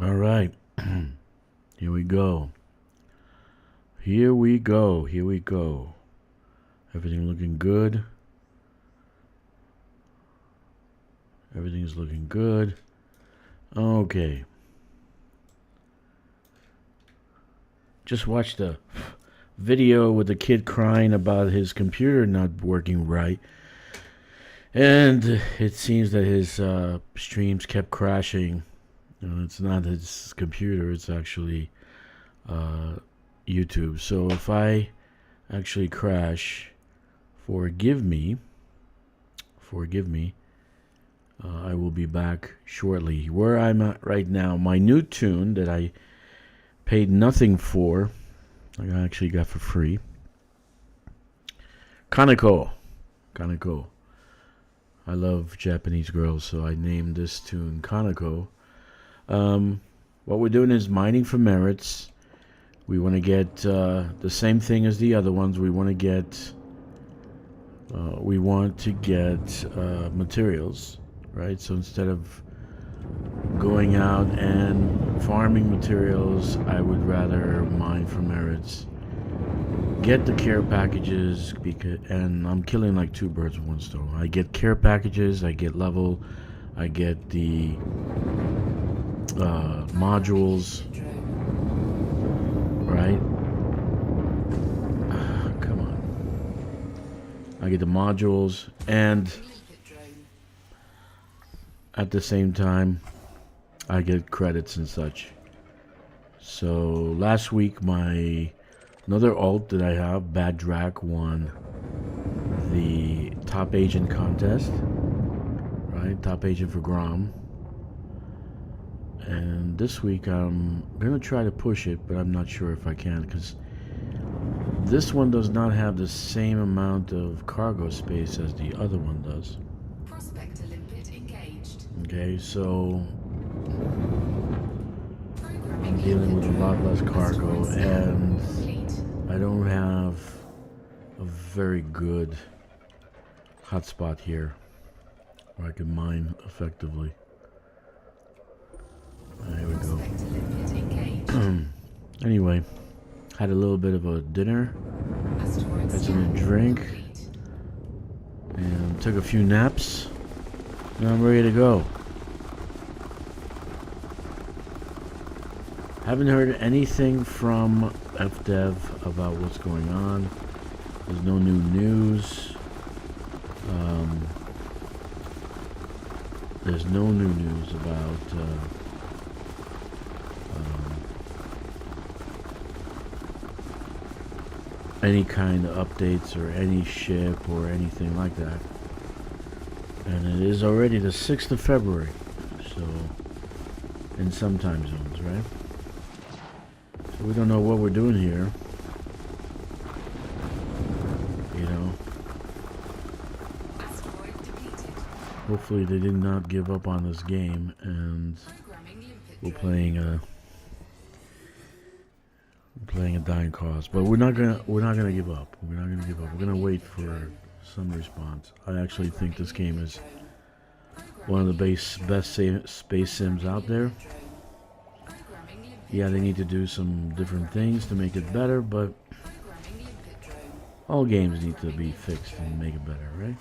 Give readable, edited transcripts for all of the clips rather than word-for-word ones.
All right. Here we go. Here we go. Here we go. Everything looking good. Everything's looking good. Okay. Just watched a video with a kid crying about his computer not working right. And it seems that his streams kept crashing. It's not his computer, it's actually YouTube. So if I actually crash, forgive me. I will be back shortly. Where I'm at right now, my new tune that I paid nothing for, I actually got for free. Kanako. I love Japanese girls, so I named this tune Kanako. What we're doing is mining for merits. We want to get the same thing as the other ones. We want to get materials, right? So instead of going out and farming materials, I would rather mine for merits. Get the care packages, and I'm killing like two birds with one stone. I get care packages, I get level, I get the modules, right? Come on. I get the modules, and at the same time, I get credits and such. So last week, another alt that I have, Bad Drac, won the top agent contest, right? Top agent for Grom. And this week I'm gonna try to push it, but I'm not sure if I can, because this one does not have the same amount of cargo space as the other one does. Okay, so I'm dealing with a lot less cargo, and I don't have a very good hotspot here where I can mine effectively. There we go. Anyway, had a little bit of a dinner, had some drink, and took a few naps. Now I'm ready to go. Haven't heard anything from FDev about what's going on. There's no new news. There's no new news about any kind of updates or any ship or anything like that. And it is already the 6th of February, so in some time zones, right? So we don't know what we're doing here, you know. Hopefully they did not give up on this game, and we're playing a dying cause. But we're not gonna give up. We're gonna wait for some response. I actually think this game is one of the best space sims out there. Yeah, they need to do some different things to make it better, but all games need to be fixed and make it better, right?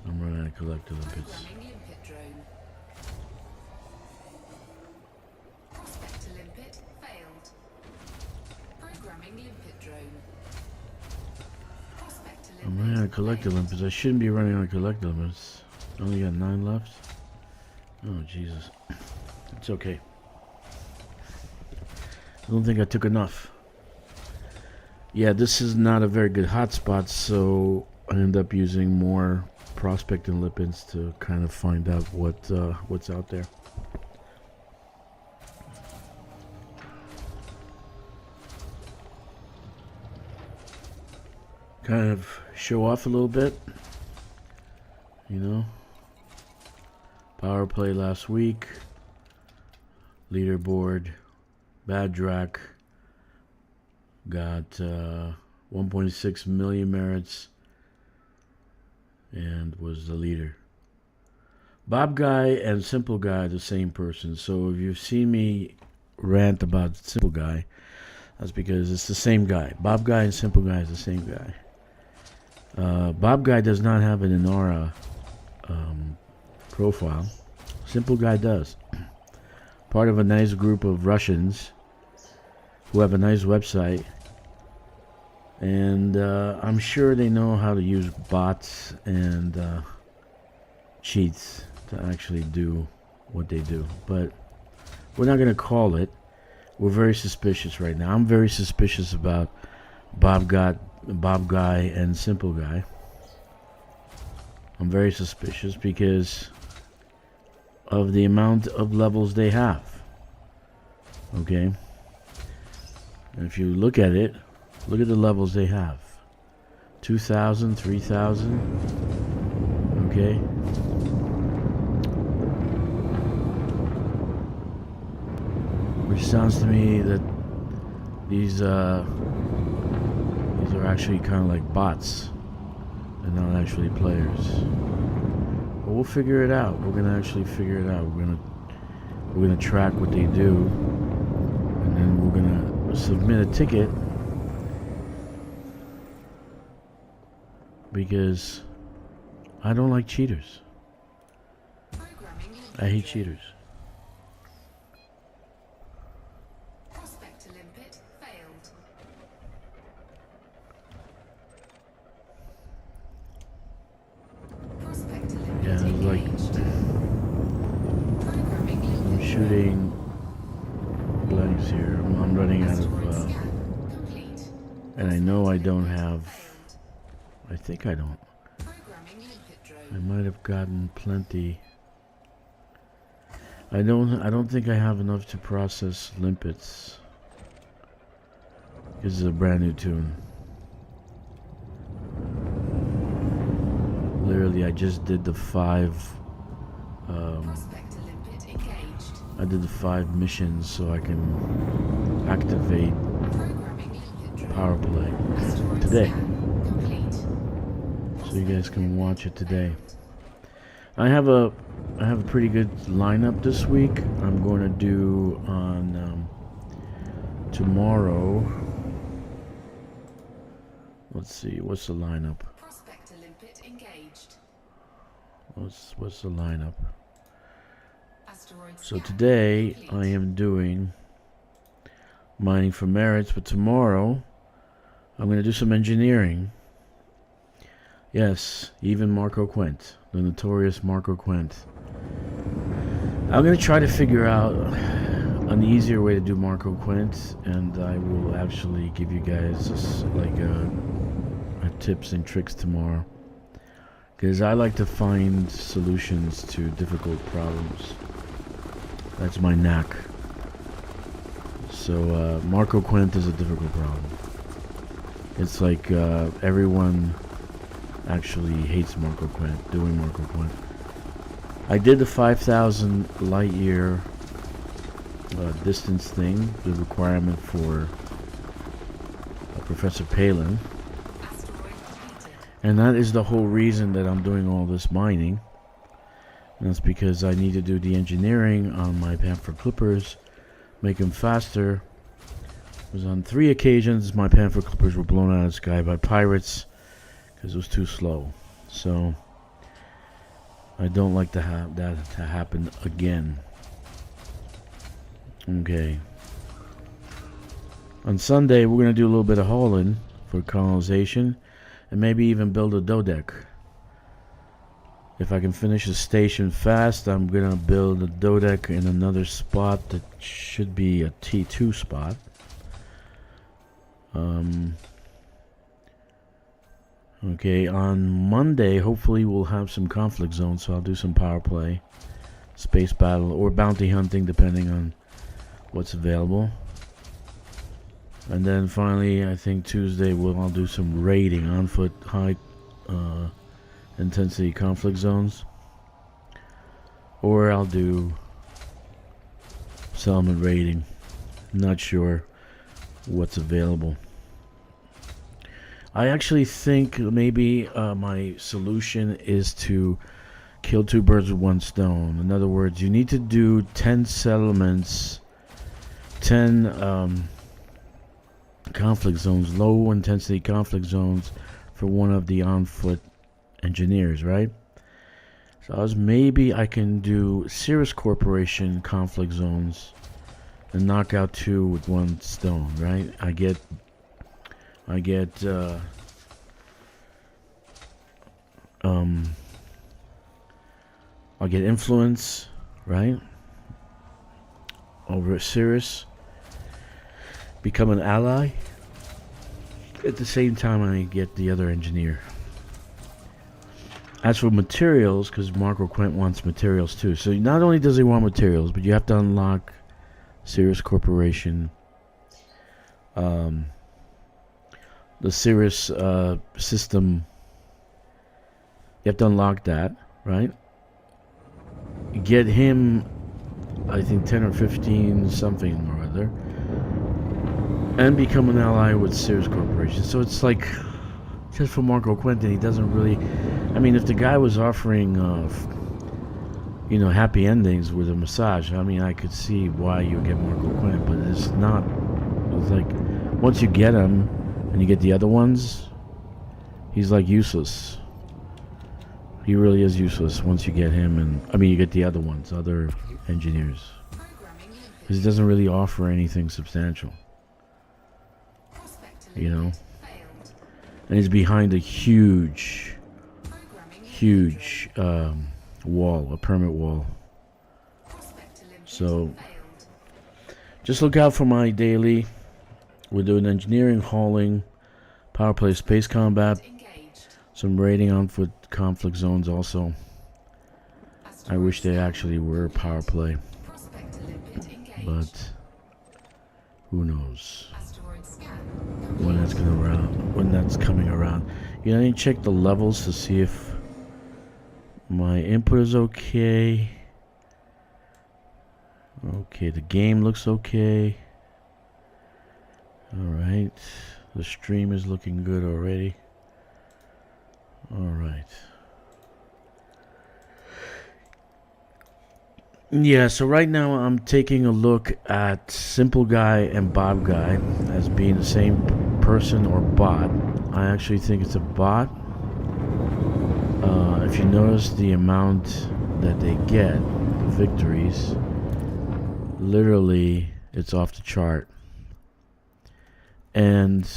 I'm running out of collector limpets. I'm running out of collector limpets. I shouldn't be running out of collector limpets. I only got 9 left. Oh, Jesus. It's okay. I don't think I took enough. Yeah, this is not a very good hotspot, so I end up using more prospect and lipids to kind of find out what's out there. Kind of show off a little bit, you know. Power play last week. Leaderboard. Bad Drac got 1.6 million merits and was the leader. Bob Guy and Simple Guy are the same person. So if you've seen me rant about Simple Guy, that's because it's the same guy. Bob Guy and Simple Guy is the same guy. Bob Guy does not have an Inara profile. Simple Guy does. Part of a nice group of Russians who have a nice website. And I'm sure they know how to use bots and cheats to actually do what they do. But we're not going to call it. We're very suspicious right now. I'm very suspicious about Bob Guy and Simple Guy. I'm very suspicious because of the amount of levels they have. Okay? And if you look at it, look at the levels they have. 2,000, 3,000. Okay? Which sounds to me that these are actually kind of like bots and not actually players. But we'll figure it out. We're gonna actually figure it out. We're gonna track what they do, and then we're gonna submit a ticket because I don't like cheaters. I hate cheaters. Yeah, like I'm shooting blanks here. I'm running out of, and I know I don't have. I think I don't. I might have gotten plenty. I don't think I have enough to process limpets. This is a brand new tune. Literally, I just did the 5. I did the 5 missions so I can activate power play today. So you guys can watch it today. I have a pretty good lineup this week. I'm going to do on tomorrow. Let's see, what's the lineup? What's the lineup? So today I am doing mining for merits, but tomorrow I'm going to do some engineering. Yes, even Marco Quent, the notorious Marco Quent. I'm going to try to figure out an easier way to do Marco Quent, and I will actually give you guys like tips and tricks tomorrow. Because I like to find solutions to difficult problems. That's my knack. So Marco Quent is a difficult problem. It's like everyone actually hates Marco Quent, doing Marco Quent. I did the 5,000 light year distance thing, the requirement for Professor Palin. And that is the whole reason that I'm doing all this mining. And that's because I need to do the engineering on my Panther Clippers, make them faster. It was on 3 occasions my Panther Clippers were blown out of the sky by pirates because it was too slow. So I don't like to have that to happen again. Okay. On Sunday we're going to do a little bit of hauling for colonization. And maybe even build a dodeck. If I can finish the station fast, I'm gonna build a dodeck in another spot that should be a T2 spot. Okay, on Monday, hopefully we'll have some conflict zones, so I'll do some power play, space battle, or bounty hunting, depending on what's available. And then finally, I think Tuesday I'll do some raiding on foot, high intensity conflict zones. Or I'll do settlement raiding. Not sure what's available. I actually think maybe my solution is to Kill two birds with one stone. In other words, you need to do 10 settlements, 10 conflict zones, low intensity conflict zones for one of the on foot engineers, right? So maybe I can do Cirrus Corporation conflict zones and knock out 2 with 1 stone, right? I get I'll get influence, right? Over Cirrus. Become an ally. At the same time, I get the other engineer. As for materials, because Marco Quent wants materials too. So not only does he want materials, but you have to unlock Cirrus Corporation. The Cirrus system. You have to unlock that, right? Get him, I think 10 or 15 something or other, and become an ally with Cirrus Corporation. So it's like, just for Marco Quentin, he doesn't really. I mean, if the guy was offering, happy endings with a massage, I mean, I could see why you get Marco Quentin, but it's not. It's like, once you get him and you get the other ones, he's like useless. He really is useless once you get him, and you get the other ones, other engineers, because he doesn't really offer anything substantial, and he's behind a huge wall, a permit wall. So just look out for my daily. We're doing engineering, hauling, power play, space combat, some raiding on foot conflict zones also. I wish they actually were power play, but who knows when that's coming around. I need to check the levels to see if my input is okay. Okay, the game looks okay. Alright, the stream is looking good already. Alright. Yeah, so right now I'm taking a look at Simple Guy and Bob Guy as being the same person or bot. I actually think it's a bot. If you notice the amount that they get, the victories, literally it's off the chart. And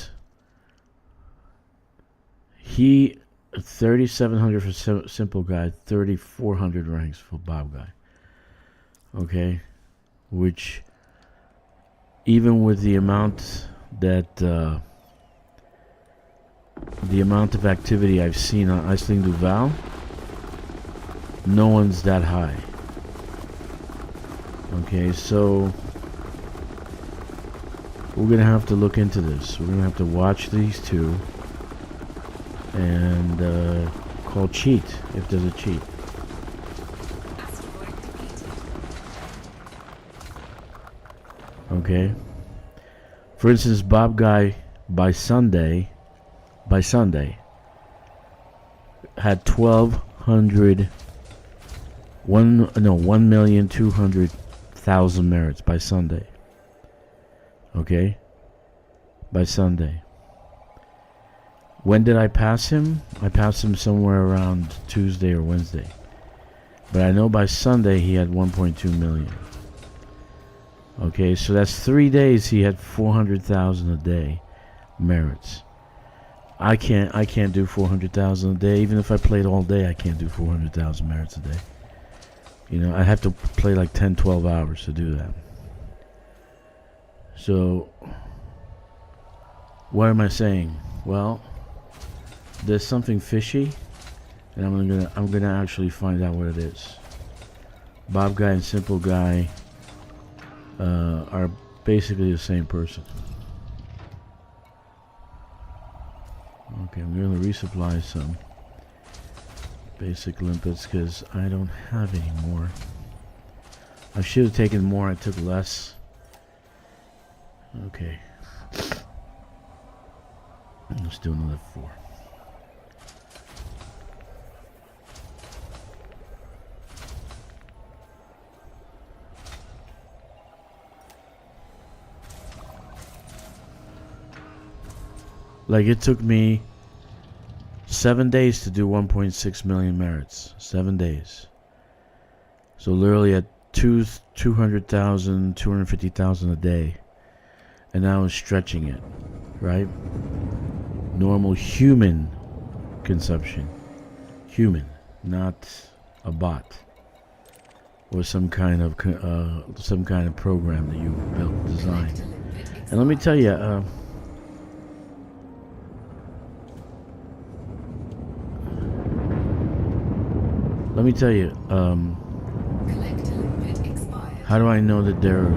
he 3,700 for Simple Guy, 3,400 ranks for Bob Guy. Okay, which even with the amount that the amount of activity I've seen on Iceland Duval, no one's that high. Okay, so we're gonna have to look into this. We're gonna have to watch these two and call cheat if there's a cheat. Okay. For instance, Bob Guy by Sunday had 1,200,000 merits by Sunday. Okay? By Sunday. When did I pass him? I passed him somewhere around Tuesday or Wednesday. But I know by Sunday he had 1.2 million. Okay, so that's 3 days he had 400,000 a day merits. I can't do 400,000 a day. Even if I played all day, I can't do 400,000 merits a day. I have to play like 10, 12 hours to do that. So, what am I saying? Well, there's something fishy, and I'm gonna actually find out what it is. Bob Guy and Simple Guy are basically the same person. Okay, I'm going to resupply some basic limpets because I don't have any more. I should have taken more, I took less. Okay. Let's do another 4. Like, it took me 7 days to do 1.6 million merits. 7 days. So literally at 200,000, 250,000 a day. And I was stretching it, right? Normal human consumption. Human, not a bot. Or some kind of program that you built, designed. And let me tell you, how do I know that they're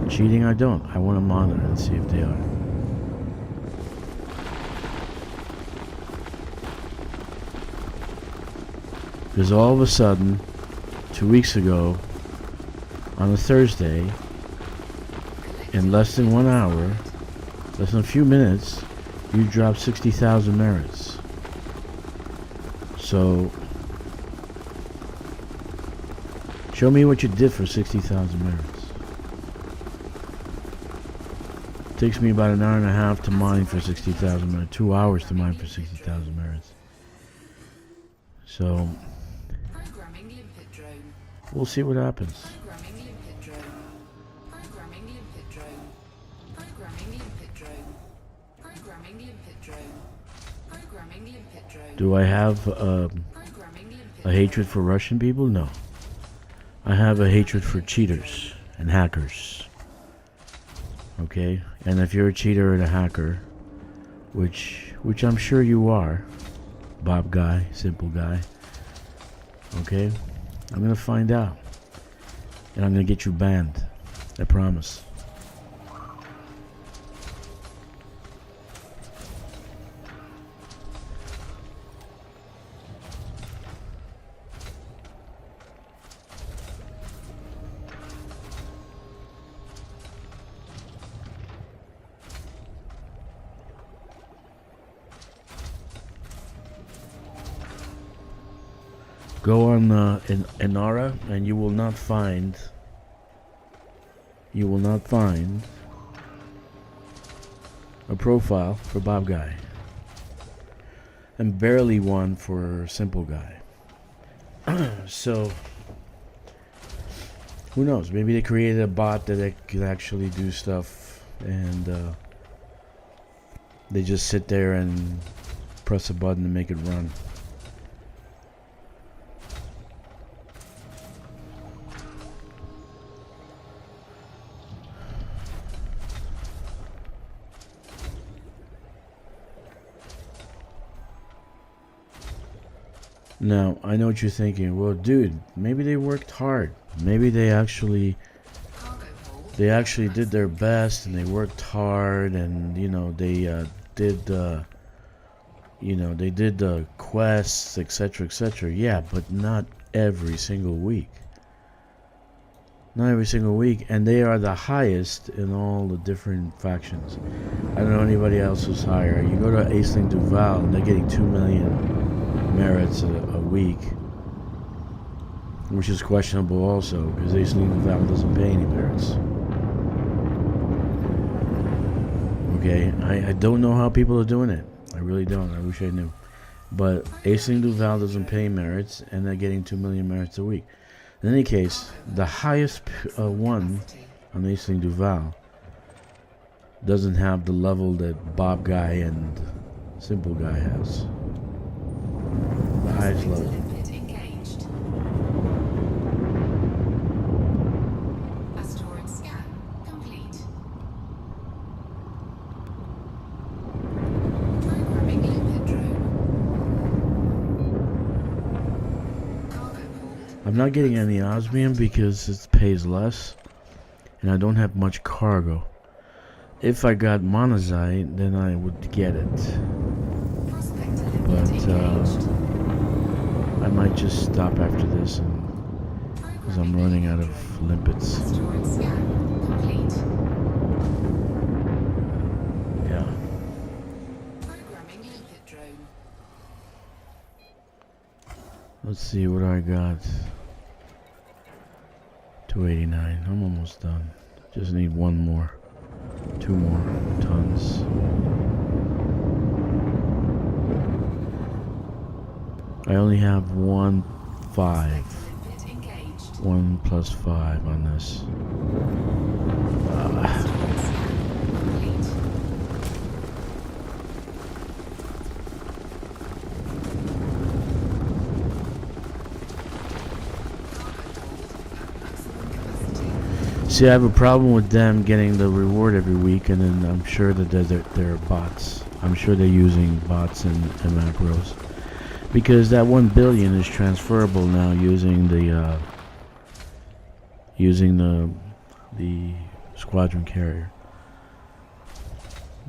cheating? I don't. I want to monitor and see if they are. Because all of a sudden, 2 weeks ago, on a Thursday, in less than 1 hour, less than a few minutes, you dropped 60,000 merits. So, show me what you did for 60,000 merits. It takes me about an hour and a half to mine for 60,000 merits. 2 hours to mine for 60,000 merits. So, we'll see what happens. Do I have a hatred for Russian people? No. I have a hatred for cheaters and hackers. Okay? And if you're a cheater and a hacker, which I'm sure you are, Bob guy, simple guy, okay? I'm gonna find out. And I'm gonna get you banned. I promise. Go on Inara and you will not find a profile for Bob Guy. And barely one for Simple Guy. So who knows? Maybe they created a bot that could actually do stuff and they just sit there and press a button and make it run. Now, I know what you're thinking. Well, dude, maybe they worked hard. Maybe they actually did their best and they worked hard and, you know, they did the quests, etc., etc. Yeah, but not every single week. Not every single week, and they are the highest in all the different factions. I don't know anybody else who's higher. You go to Aisling Duval and they're getting 2 million merits a week, which is questionable also because Aisling Duval doesn't pay any merits. Okay, I don't know how people are doing it. I really don't. I wish I knew. But Aisling Duval doesn't pay merits and they're getting 2 million merits a week. In any case, the highest one on Aisling Duval doesn't have the level that Bob Guy and Simple Guy has. The highest level. I'm not getting any osmium because it pays less and I don't have much cargo. If I got monazite, then I would get it. But I might just stop after this because I'm running out of limpets. Yeah. Let's see what I got. 289. I'm almost done. Just need 2 more tons. I only have 1 5. 1+5 on this. See, I have a problem with them getting the reward every week, and then I'm sure that they're bots. I'm sure they're using bots and macros. Because that 1 billion is transferable now using the squadron carrier.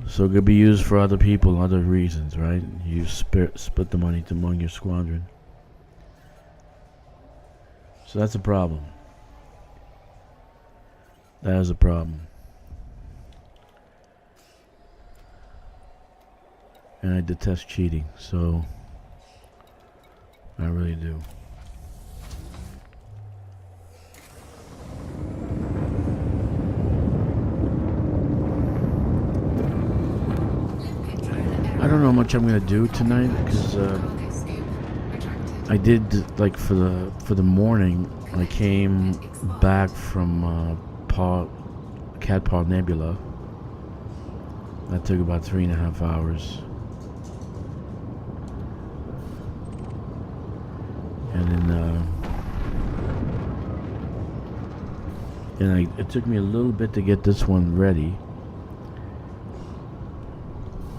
So it could be used for other people, other reasons, right? You split the money among your squadron. So that's a problem. That is a problem. And I detest cheating, so I really do. I don't know how much I'm gonna do tonight because I did like for the morning. I came back from Cat Paw Nebula. That took about 3.5 hours, and then it took me a little bit to get this one ready.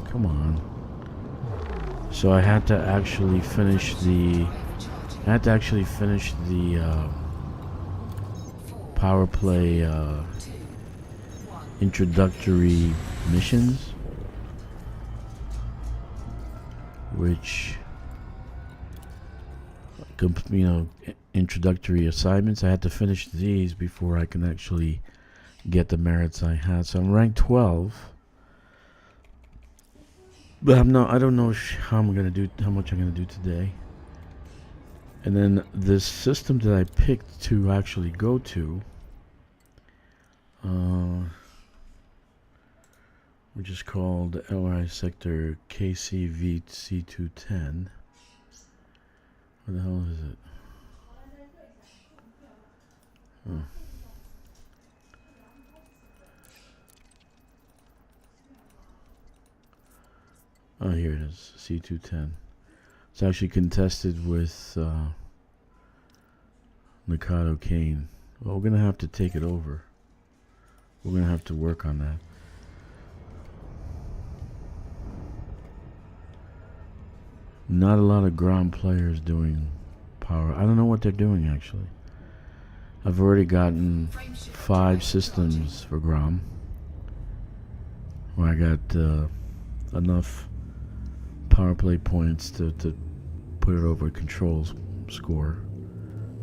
Come on. So I had to actually finish the power play introductory missions, which introductory assignments. I had to finish these before I can actually get the merits I had. So I'm ranked 12. But I don't know how much I'm gonna do today. And then this system that I picked to actually go to, which is called LRI Sector KCVC210. Where the hell is it? Oh. Oh, here it is, C210. It's actually contested with Mikado Kane. Well, we're gonna have to take it over. We're gonna have to work on that. Not a lot of ground players doing power. I don't know what they're doing actually. I've already gotten 5 systems for Grom, where I got enough power play points to put it over control score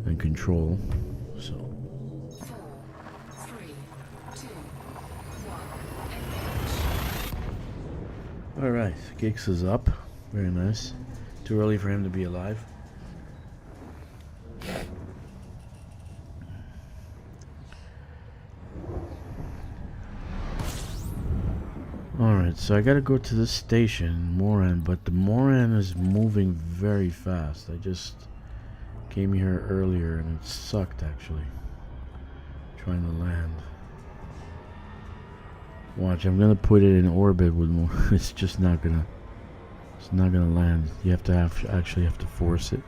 and control. So 4, 3, 2, 1. all right, Gix is up. Very nice. Too early for him to be alive. Alright, so I gotta go to this station, Moran, but the Moran is moving very fast. I just came here earlier and it sucked actually. Trying to land. Watch, I'm gonna put it in orbit with more. It's just not gonna land. You have to actually have to force it.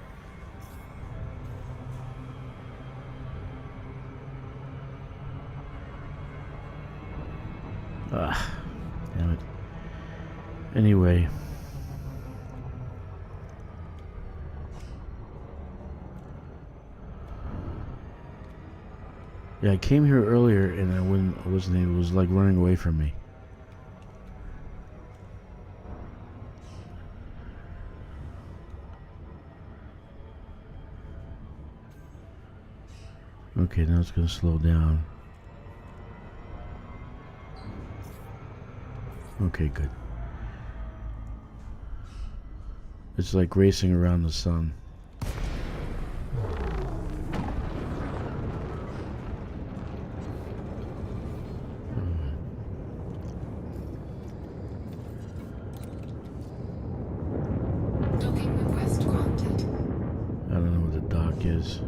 Ah. Damn it. Anyway. Yeah, I came here earlier and I wasn't able. It was like running away from me. Okay, now it's gonna slow down. Okay, good. It's like racing around the sun. Docking request granted. tank is.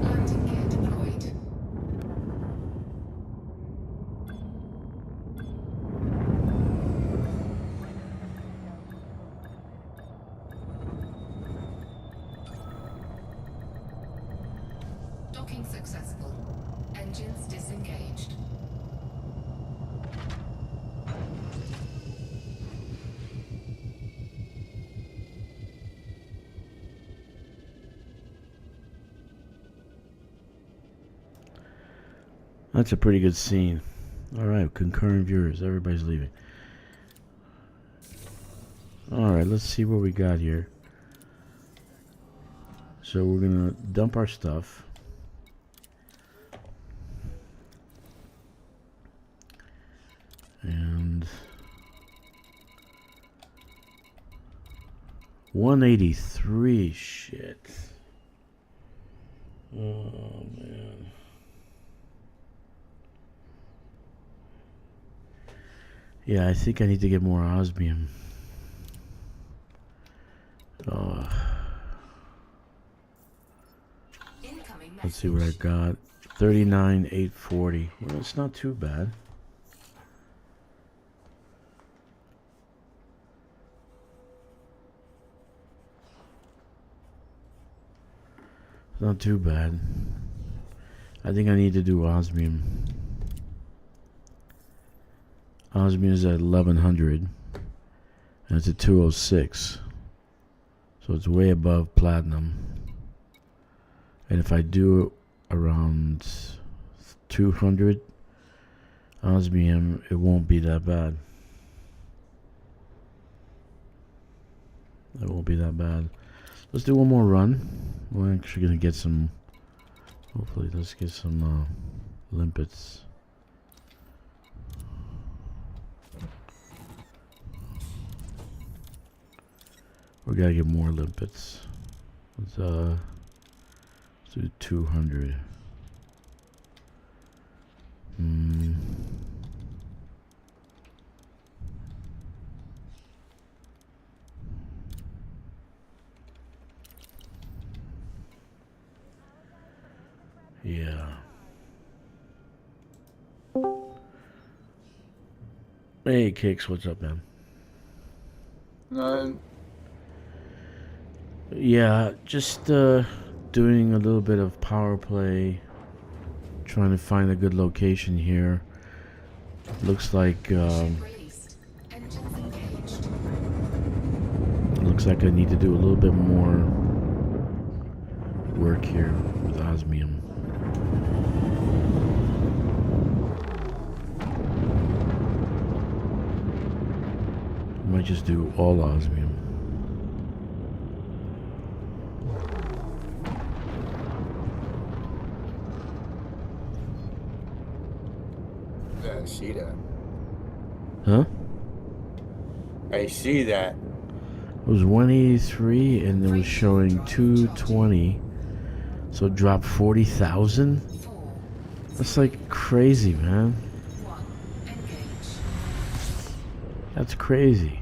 Landing gear deployed. Docking successful. Engines disengaged. That's a pretty good scene. Alright, concurrent viewers. Everybody's leaving. Alright, let's see what we got here. So we're gonna dump our stuff. And 183, shit. Oh man. Yeah, I think I need to get more osmium. Incoming Let's see what I message. got. 39,840. Well, it's not too bad. Not too bad. I think I need to do osmium. Osmium is at 1100. And it's at 206. So it's way above platinum. And if I do around 200 osmium, it won't be that bad. It won't be that bad. Let's do one more run. We're actually gonna get some. Hopefully, let's get some limpets. We gotta get more limpets. Let's do 200. Yeah. Hey, Kicks, what's up, man? Yeah, just doing a little bit of power play, trying to find a good location here. Looks like Ship released. Engines engaged. looks like I need to do a little bit more work here with osmium. I might just do all osmium. I see that. Huh? I see that. It was 183 and it was showing 220. So it dropped 40,000? 4, That's like crazy, man. 1. Engage. That's crazy.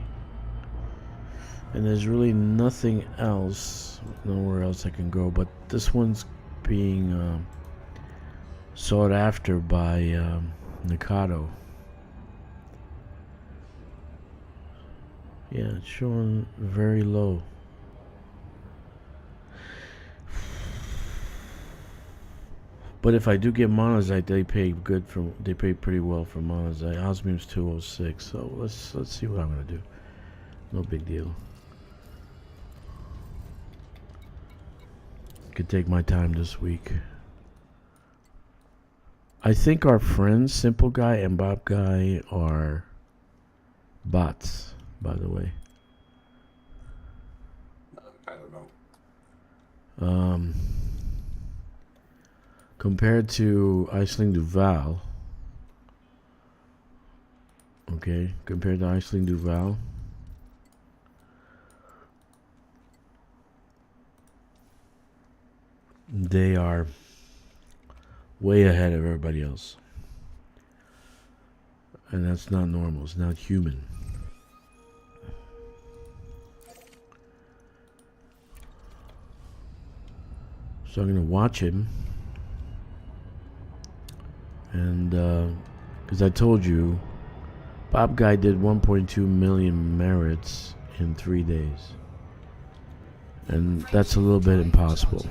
And there's really nothing else, nowhere else I can go, but this one's being sought after by Mikado. Yeah, it's showing very low. But if I do get monazite, they pay pretty well for monazite. Osmium's 206, so let's see what I'm gonna do. No big deal. Could take my time this week. I think our friends Simple Guy and Bob Guy are bots, by the way. I don't know. Compared to Iceland Duval, okay, compared to Iceland Duval, they are way ahead of everybody else. And that's not normal, it's not human. So I'm going to watch him. And, because I told you, Bob Guy did 1.2 million merits in 3 days. And that's a little bit impossible.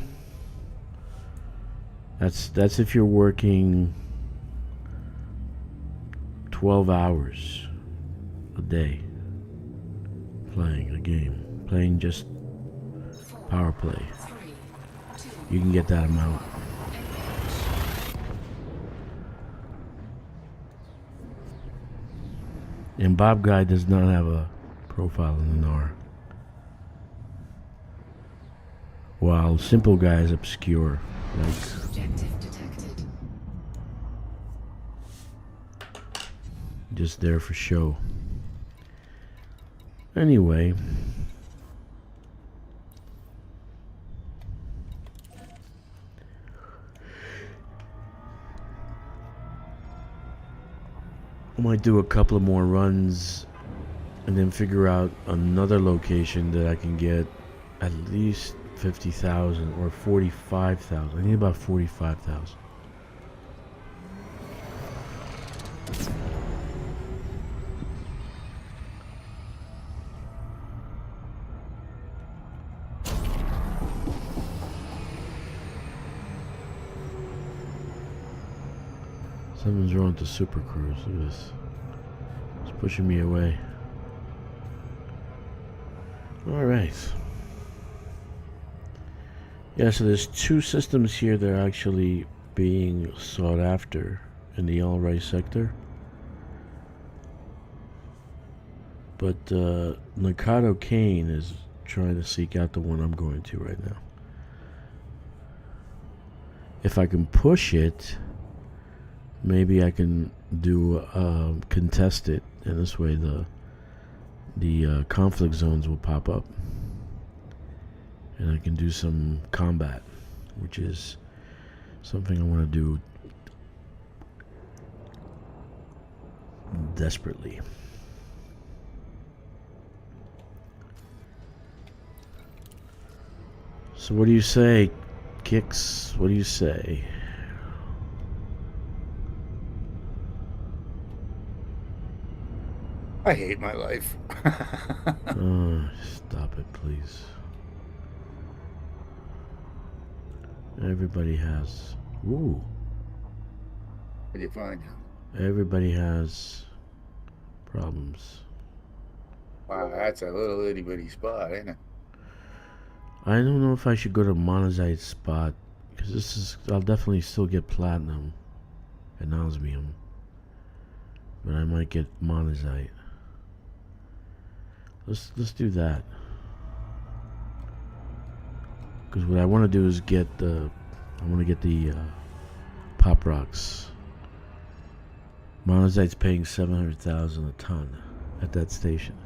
That's if you're working 12 hours a day playing a game, playing just power play. You can get that amount. And Bob Guy does not have a profile in the NAR, while Simple Guy is obscure. Like, Objective detected. just there for show. Anyway, I might do a couple of more runs and then figure out another location that I can get at least 50,000 or 45,000. I need about 45,000. Something's wrong with the Super Cruise. Look at this. It's pushing me away. Alright. Yeah, so there's 2 systems here that are actually being sought after in the All-Right sector. But Nakado Kane is trying to seek out the one I'm going to right now. If I can push it, maybe I can do contest it, and this way the conflict zones will pop up, and I can do some combat, which is something I want to do desperately. So what do you say, Kix? What do you say? I hate my life. Oh, stop it, please. Everybody has. Ooh. What do you find? Everybody has problems. Wow, that's a little itty bitty spot, ain't it? I don't know if I should go to Monazite spot, because this is. I'll definitely still get platinum and osmium, but I might get Monazite. Let's do that. Because what I want to do is get the. I want to get the pop rocks. Monazite's paying 700,000 a ton at that station.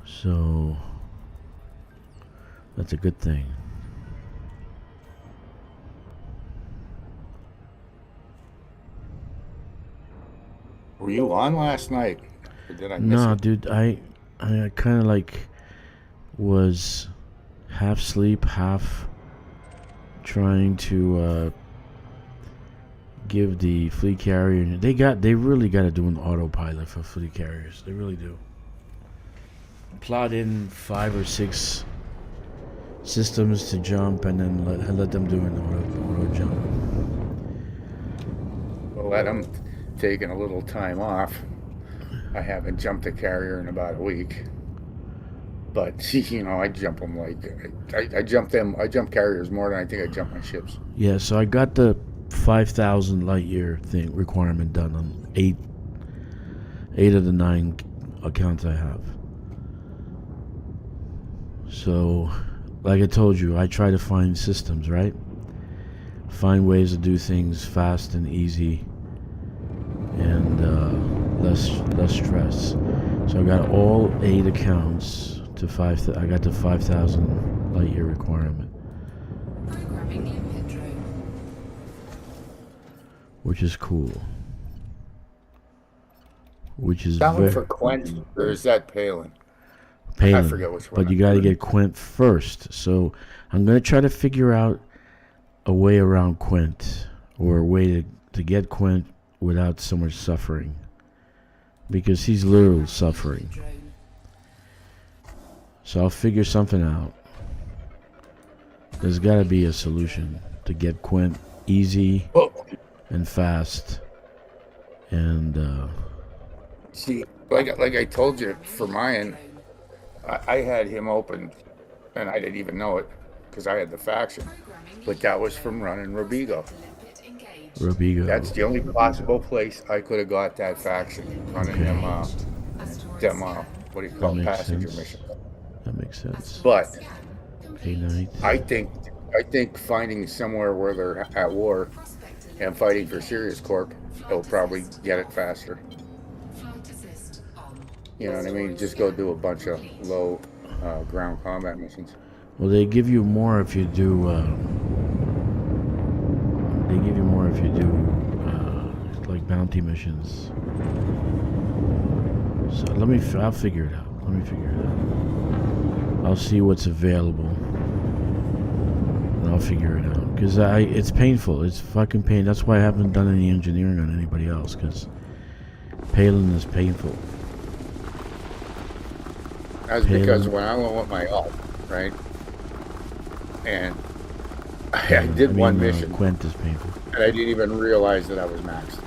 So that's a good thing. Were you on last night? Or did I miss No, it? dude, I kind of like was half sleep, half trying to give the fleet carrier. They really got to do an autopilot for fleet carriers. They really do. Plot in 5 or 6 systems to jump, and then let them do an auto jump. Well, let them taking a little time off. I haven't jumped a carrier in about a week. But you know, I jump them like I jump them. I jump carriers more than I think I jump my ships. Yeah, so I got the 5,000 light year thing requirement done on eight of the 9 accounts I have. So, like I told you, I try to find systems, right? Find ways to do things fast and easy, and less stress. So I got all 8 accounts to 5. I got the 5,000 light year requirement, Programming limpet drone. which is cool. Which is That one very for Quent, or is that Palin? Palin, I forget which one. but you got to get Quint first. So I'm gonna try to figure out a way around Quint, or a way to get Quint without so much suffering, because he's literally suffering. Drone. So I'll figure something out. There's got to be a solution to get Quint easy Oh, and fast. And see, like I told you, for mine, I had him open, and I didn't even know it because I had the faction. But that was from running Robigo. Limpet engaged. Robigo. That's the only possible place I could have got that faction running Okay. them what do you call That it, makes passenger sense. missions. That makes sense. But K-Night. I think finding somewhere where they're at war and fighting for Sirius Corp, it'll probably get it faster. Flight assist on. You know what I mean? Just go do a bunch of low ground combat missions. Well, they give you more if you do. They give you more if you do like bounty missions. So I'll figure it out. Let me figure it out. I'll see what's available, and I'll figure it out. Cause it's painful. It's fucking pain. That's why I haven't done any engineering on anybody else. Cause Palin is painful. That's Palin. because when I went with my alt, right? And I Palin. did one mission, Quint is painful. and I didn't even realize that I was maxed.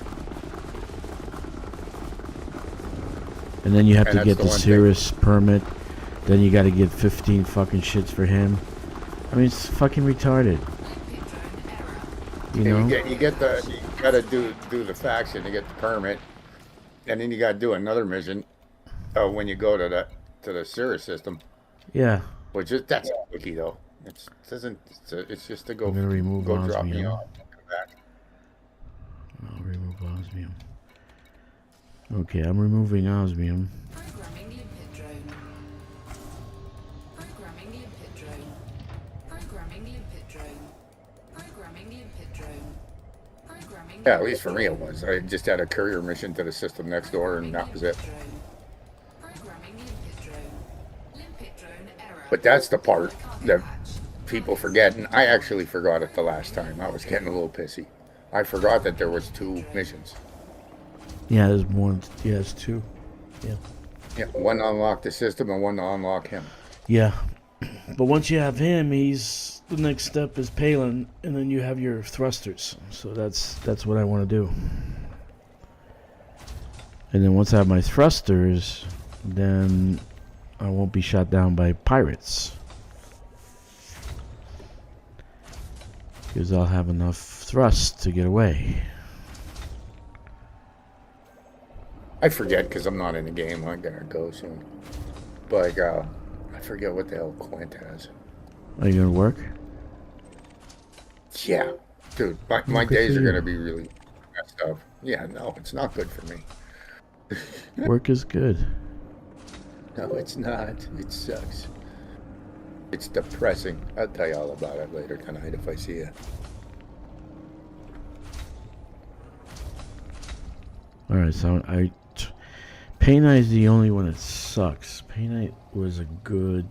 And then you have And to that's get the the one thing. Cirrus permit. Then you got to get 15 fucking shits for him. I mean, it's fucking retarded. Limpet drone error. You And know? you gotta do the faction to get the permit, and then you gotta do another mission when you go to the Sirius system, Yeah. which is that's wiki though. It's just to go I'm gonna remove drop me osmium. off. And come back. I'll remove osmium. Okay, I'm removing osmium. Programming limpet drone. Programming limpet drone. Programming limpet drone. Programming limpet drone. Programming. Yeah, at least for me it was. I just had a courier mission to the system next door, and that was it. Programming limpet drone. Limpet drone error. But that's the part that people forget, and I actually forgot it the last time. I was getting a little pissy. I forgot that there was 2 missions. Yeah, there's more. Yeah, there's 2. Yeah, one to unlock the system and one to unlock him. Yeah. But once you have him, the next step is Palin, and then you have your thrusters. So that's what I want to do. And then once I have my thrusters, then I won't be shot down by pirates. Because I'll have enough thrust to get away. I forget because I'm not in the game. I'm gonna go soon. But I forget what the hell Quint has. Are you gonna work? Yeah, dude, my Good days for are you. gonna be really messed up. Yeah, no, it's not good for me. Work is good. No, it's not. It sucks. It's depressing. I'll tell you all about it later tonight if I see you. All right, so Painite is the only one that sucks. Painite was a good.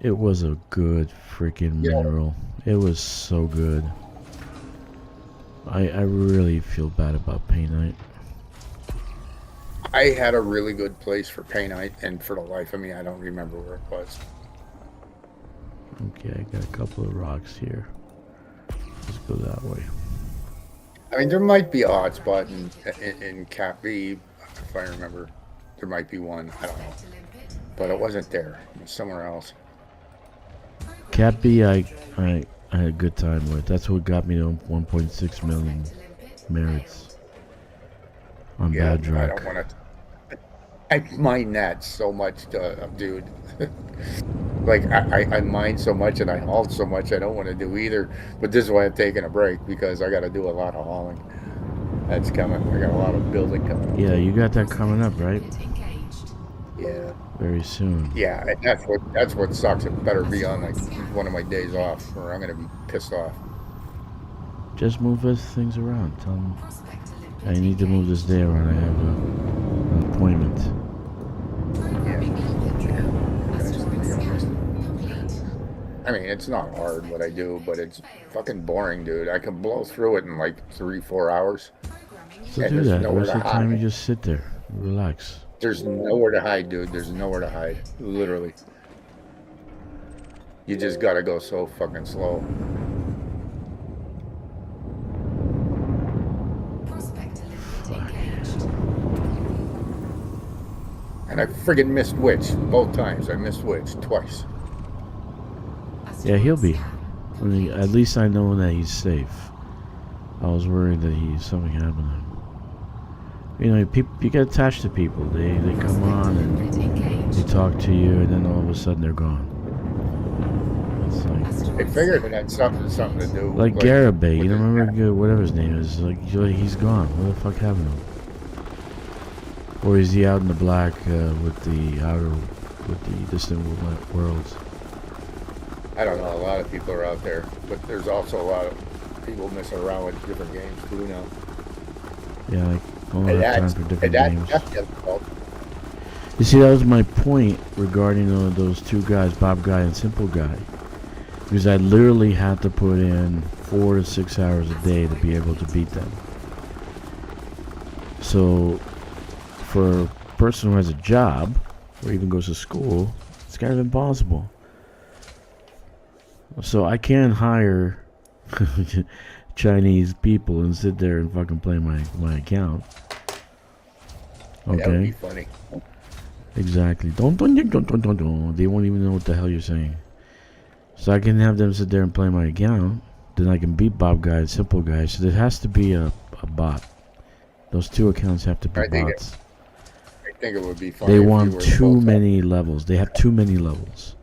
It was a good freaking Yeah. mineral. It was so good. I really feel bad about Painite. I had a really good place for Painite, and for the life of me, I don't remember where it was. Okay, I got a couple of rocks here. Let's go that way. I mean, there might be a hotspot in Cap B, if I remember. There might be one. I don't know. Vector limpet but it wasn't there. It was somewhere else. Cat B, I had a good time with. That's what got me to 1.6 million merits on Yeah, I Bad don't want to. I mine that so much, dude. Like I mine so much and I haul so much. I don't want to do either. But this is why I'm taking a break because I got to do a lot of hauling. That's coming. I got a lot of building coming up. Yeah, you got that coming up, right? Yeah. Very soon. Yeah, and that's what sucks. It better be on like one of my days off, or I'm gonna be pissed off. Just move those things around. Tell them I need to move this day around. I have an appointment. I mean, it's not hard what I do, but it's fucking boring, dude. I can blow through it in like 3-4 hours. So And do there's that. The nowhere rest to of the time you hide. just sit there, relax. There's nowhere to hide, dude. There's nowhere to hide. Literally. You just gotta go so fucking slow. Fuck. And I friggin' missed Witch both times. I missed Witch twice. Yeah, he'll be. I mean, at least I know that he's safe. I was worried that something happened to him. You know, you get attached to people. They come on and they talk to you, and then all of a sudden they're gone. It's like I figured it had something to do. like Garibay. You with know, his remember whatever his name is? Like he's gone. What the fuck happened to him? Or is he out in the black with the distant worlds? I don't know. A lot of people are out there, but there's also a lot of people messing around with different games too now. Yeah, like I don't And have time that's, for and different that, games. that's difficult. You see, that was my point regarding those two guys, Bob Guy and Simple Guy. Because I literally had to put in 4 to 6 hours a day to be able to beat them. So, for a person who has a job, or even goes to school, it's kind of impossible. So I can't hire Chinese people and sit there and fucking play my account. Okay. That would be funny. Exactly. Don't. They won't even know what the hell you're saying. So I can have them sit there and play my account. Then I can beat Bob Guy and Simple Guy. So there has to be a bot. Those two accounts have to be bots. I think it would be funny. They if you want were too both many levels. They have too many levels.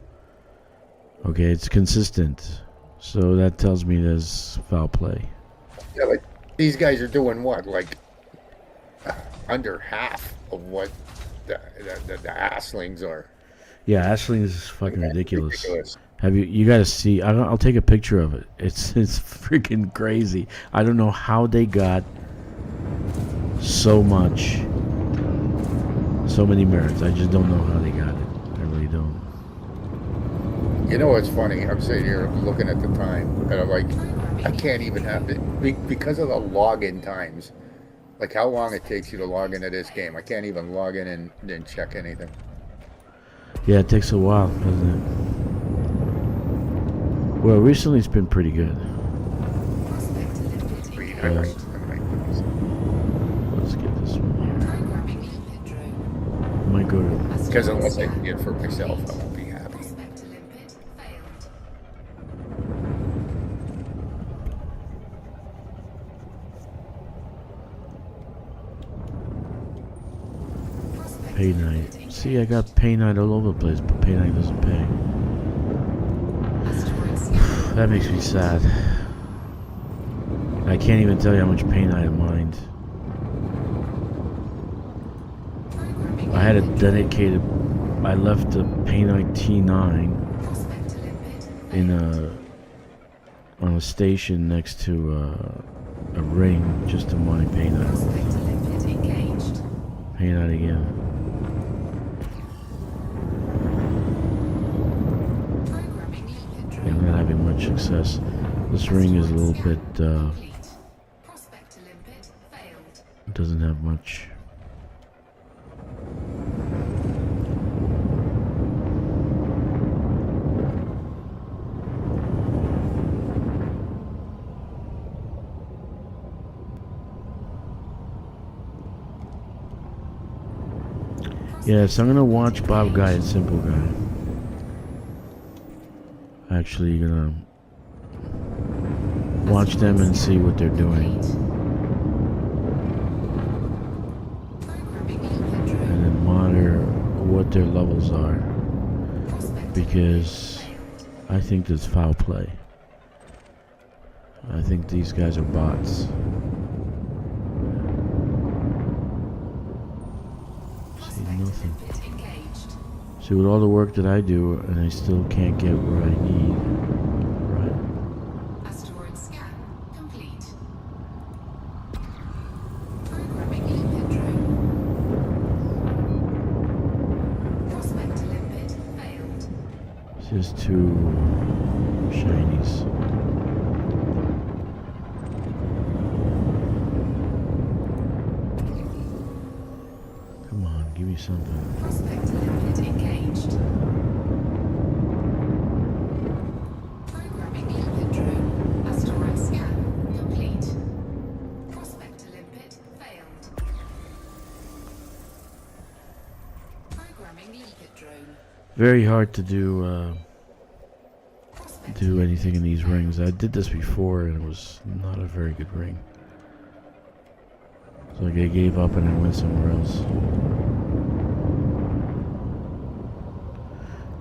Okay, it's consistent. So that tells me there's foul play. Yeah, like these guys are doing what? Like under half of what the asslings are. Yeah, Ashling is fucking That's ridiculous. Have you got to see? I'll take a picture of it. It's freaking crazy. I don't know how they got so many merits. I just don't know how they got it. I really don't. You know what's funny? I'm sitting here looking at the time, and I'm like, I can't even have it because of the login times. Like how long it takes you to log into this game. I can't even log in and then check anything. Yeah, it takes a while, doesn't it? Well, recently it's been pretty good. Let's get this one here. I might go to... Because unless I can get it for myself, I won't be happy. Pay night. See, I got pay night all over the place, but pay night doesn't pay. That makes me sad. I can't even tell you how much pay night I mined. I had a dedicated... I left a pay night T9 on a station next to a ring just to mine pay night. Pay night again. I'm not having much success. This ring is a little bit, doesn't have much. Yeah, so I'm gonna watch Bob Guy and Simple Guy. Actually, gonna watch them and see what they're doing, Programming limpet drone. and then monitor what their levels are, Prospect because failed. I think there's foul play. I think these guys are bots. See Prospect nothing. limpet engaged. See, with all the work that I do, and I still can't get where I need. Right. Asteroid scan complete. Programming limpet drone. Prospect limpet failed. It's just two shinies. Come on, give me something. Prospect limpet engaged. Programming limpet drone. Asteroid scan complete. Prospect limpet failed. Programming limpet drone. Very hard to do Prospect do anything in these limpet rings. I failed. did this before, and it was not a very good ring. So like I gave up and I went somewhere else.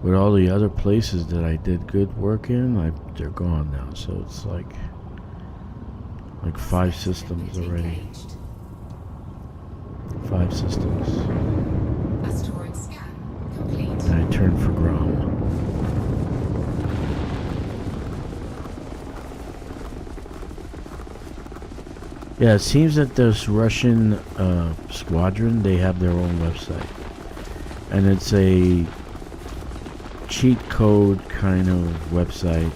With all the other places that I did good work in, they're gone now. So it's like 5 systems Limpet already. engaged. 5 systems. Asteroid scan complete. And I turned for Grom. Yeah, it seems that this Russian squadron, they have their own website. And it's a cheat code kind of website.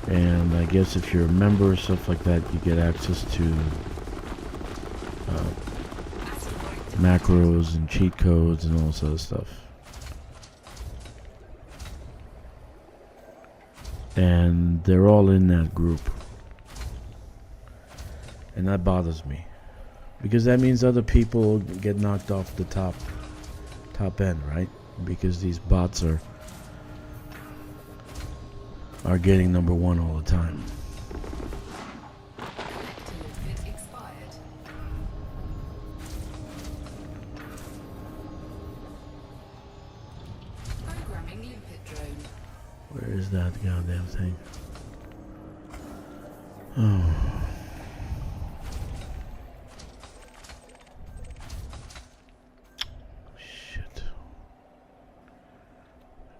And I guess if you're a member or stuff like that, you get access to macros and cheat codes and all this other stuff. And they're all in that group. And that bothers me. Because that means other people get knocked off the top end, right? Because these bots are getting number 1 all the time. Collector limpet expired. Programming limpet drone. Where is that goddamn thing? Oh. Shit.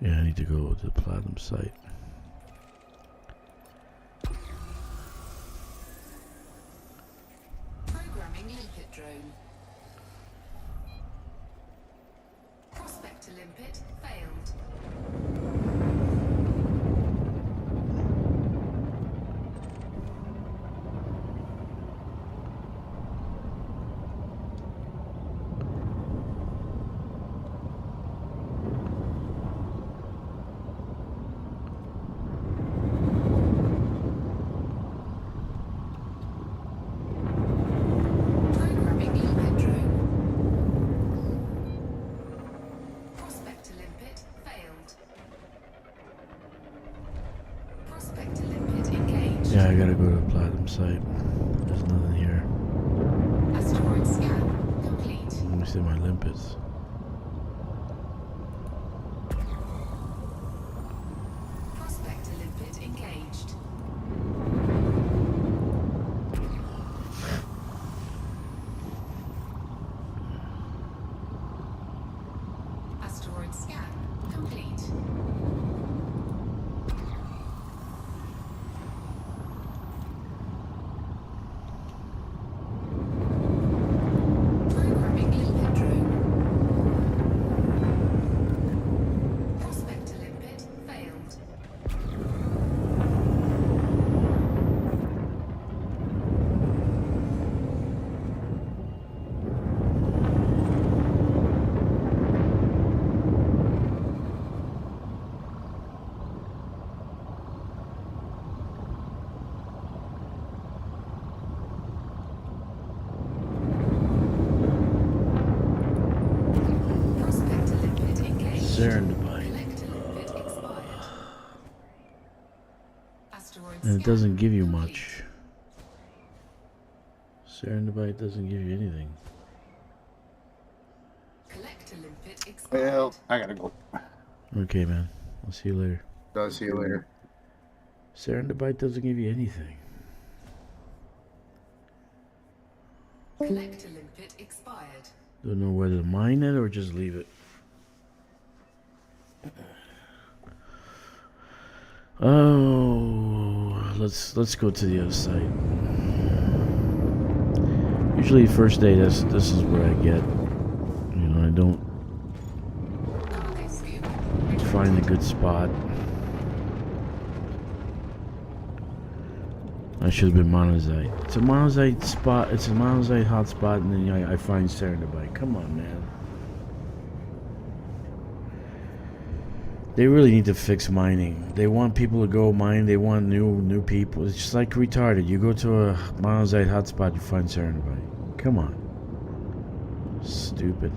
Yeah, I need to go to the Platinum site. Programming limpet drone. Prospector limpet failed. Programming limpet drone. Prospector limpet failed. Prospector limpet engaged. Yeah, I gotta go to the Platinum site. There's nothing here. Asteroid scan complete. Let me see my limpets. Prospector limpet engaged. Asteroid scan complete. Programming limpet drone. Asteroid And it scan doesn't give you complete. much. Serendipite doesn't give you anything. Collector limpet expired. Well, I gotta go. Okay, man. I'll see you later. I'll see you later. Serendipite doesn't give you anything. Collector limpet expired. Don't know whether to mine it or just leave it. Oh, let's go to the other side. Usually first day this is where I get. You know, I don't Cargo scoop. find a good spot. I should have been monazite. It's a monazite spot. It's a monazite hot spot, and then I find serendipite. Come on, man. They really need to fix mining. They want people to go mine. They want new people. It's just like retarded. You go to a monazite hot spot, you find serendipite. Come on. Stupid.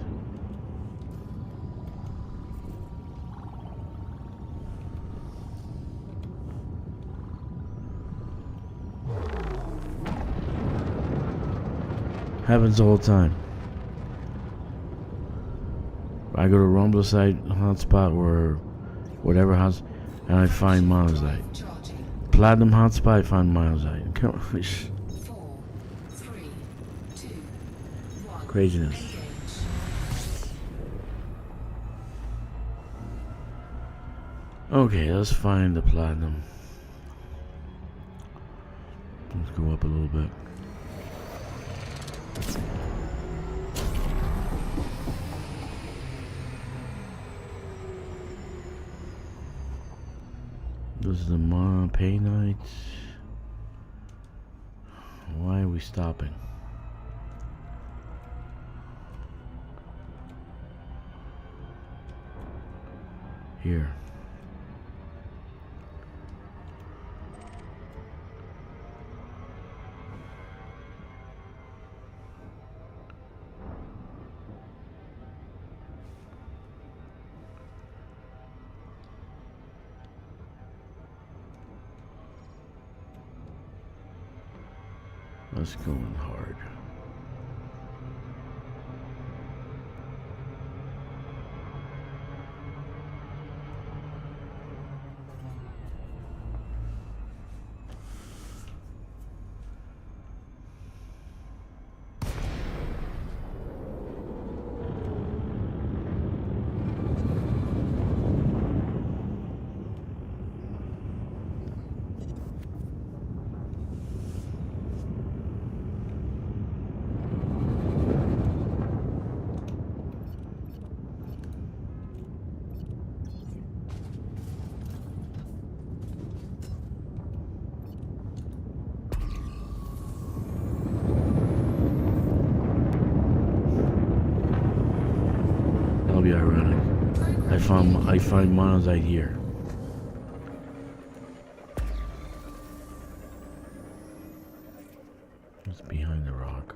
Happens all the time. I go to Rumble site hotspot or whatever house, and I find monazite. Charging. Platinum hotspot, I find monazite. Come on. 4, 3, 2, 1. Craziness. Engage. Okay, let's find the platinum. Let's go up a little bit. This is the monopainite. Why are we stopping? Here. That's going hard. That'll be ironic. I find monazite here. It's behind the rock.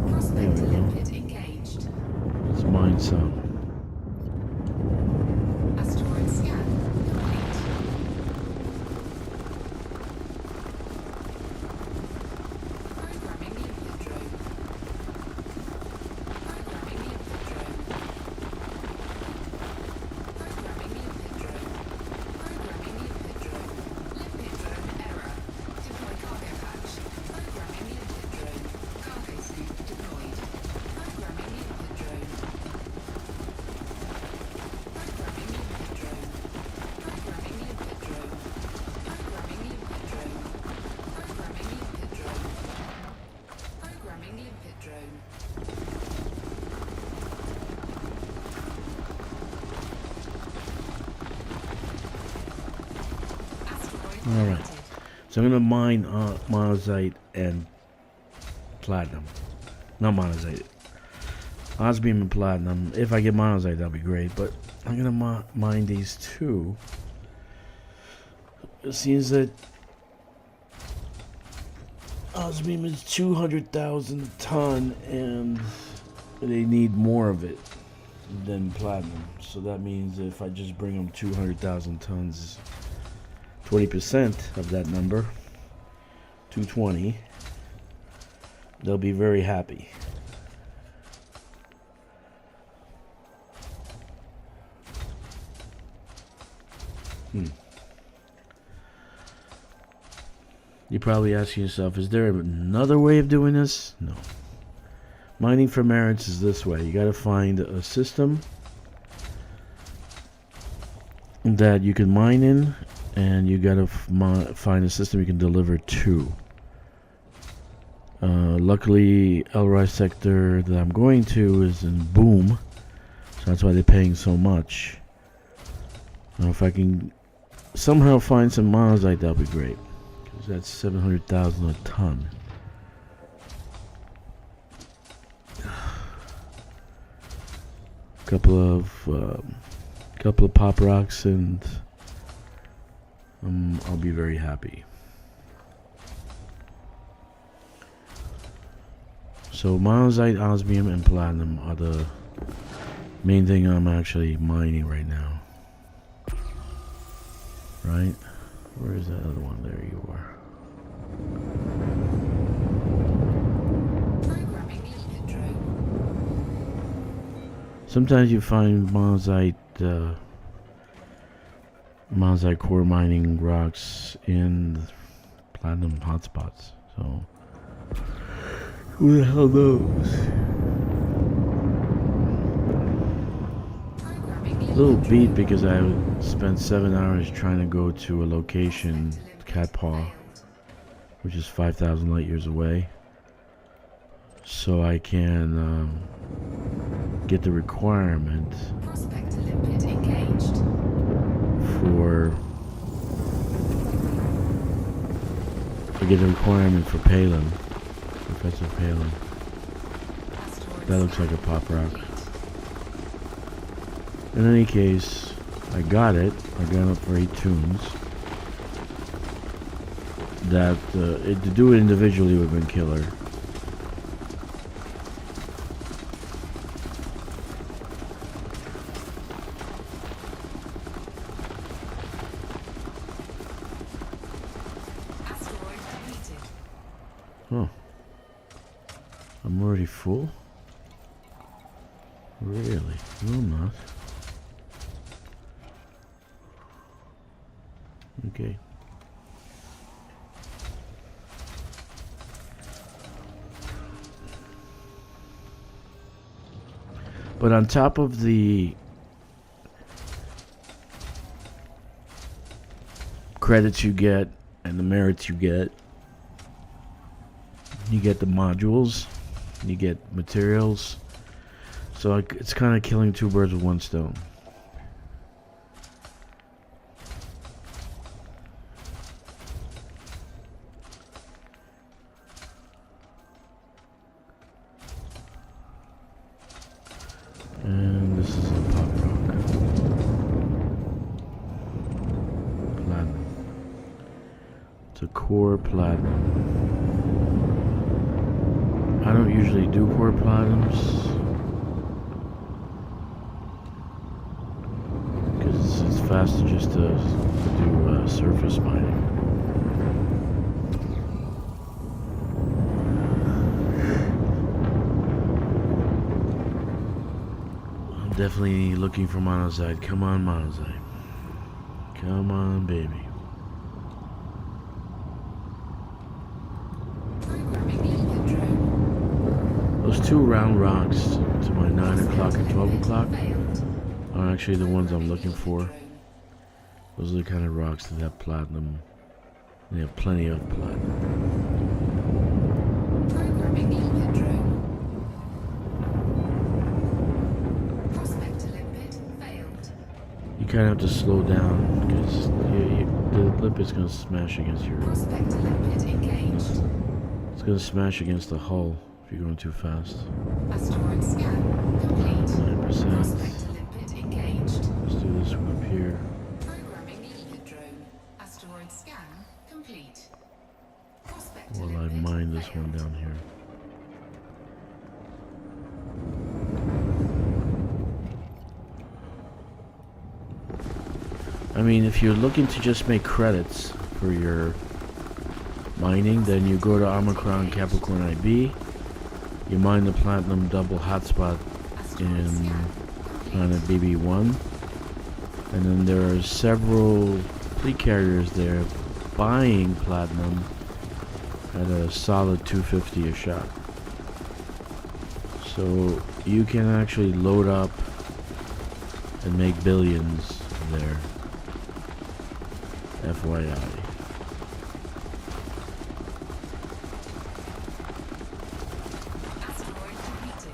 Prospect There we go. limpet engaged. Let's mine some. Asteroid scan complete. Programming limpet drone. Programming limpet drone. Programming limpet drone. Programming limpet drone. Limpet drone error. Deploy cargo hatch. Programming limpet drone. Cargo scoop deployed. Programming limpet drone. Programming limpet drone. Programming limpet drone. Programming limpet drone. Programming limpet drone. Programming limpet drone. Asteroid All right. detected. So I'm gonna mine monazite and platinum. Not monazite. Osmium and platinum. If I get monazite, that'll be great. But I'm gonna mine these two. It seems that Osmium is 200,000 a ton, and they need more of it than platinum. So that means if I just bring them 200,000 tons, 20% of that number, 220, they'll be very happy. You're probably asking yourself, is there another way of doing this? No. Mining for merits is this way. You gotta find a system that you can mine in, and you gotta find a system you can deliver to. Luckily, El sector that I'm going to is in Boom, so that's why they're paying so much. Now, if I can somehow find some monazite, that'll be great, because that's 700,000 a ton. Couple of pop rocks, and I'll be very happy. So monazite, osmium, and platinum are the main thing I'm actually mining right now. Right? Where is that other one? There you are. Programming liquid drone. Sometimes you find monazite core mining rocks in platinum hotspots. So who the hell knows? Programming A liquid little drone. beat because I spent 7 hours trying to go to a location, Cat Paw, which is 5,000 light years away, so I can get the requirement Prospector limpet engaged. for Palin, Professor Palin. Asteroid That looks scan like a pop rock. complete. In any case, I got it. I got it for 8 tunes. That to do it individually would have been killer. Asteroid deleted. Oh, I'm already full? Really? No, I'm not. Okay. But on top of the credits you get and the merits you get the modules, you get materials. So it's kind of killing 2 birds with 1 stone. And this is a pop rock. Platinum. It's a core platinum. I don't usually do core platinums because it's faster just to do surface mining. I'm definitely looking for monazite. Come on, monazite. Come on, baby. Programming liquid drone. Those 2 round rocks to my 9 o'clock and 12 o'clock Failed. are actually the ones I'm Programming looking liquid for. drone. Those are the kind of rocks that have platinum. They have plenty of platinum. Programming liquid drone. Prospector limpet failed. You kind of have to slow down because the limpet's going to smash against your. Prospector limpet engaged. It's going to smash against the hull if you're going too fast. Asteroid scan complete. 9%. Prospector limpet engaged. Let's do this one up here. Programming liquid drone. Asteroid scan complete. Prospector While I limpet mine this one down here. I mean, if you're looking to just make credits for your mining, then you go to Omicron Capricorn IB, you mine the platinum double hotspot in planet BB1, and then there are several fleet carriers there buying platinum at a solid 250 a shot. So you can actually load up and make billions there. FYI. Asteroid depleted.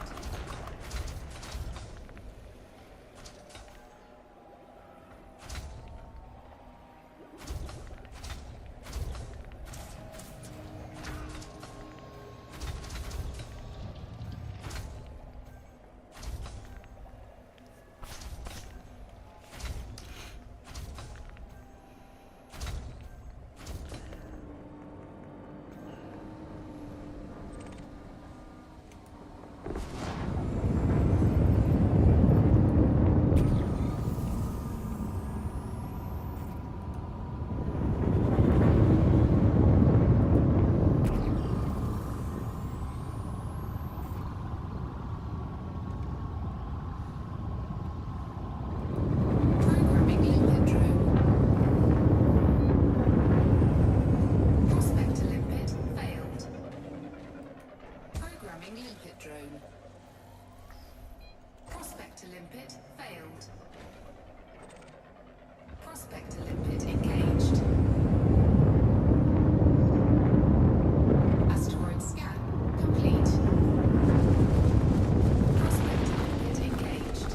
Programming limpet drone. Prospector limpet failed. Programming limpet drone. Prospector limpet failed. Prospector limpet engaged. Asteroid scan complete. Prospector limpet engaged.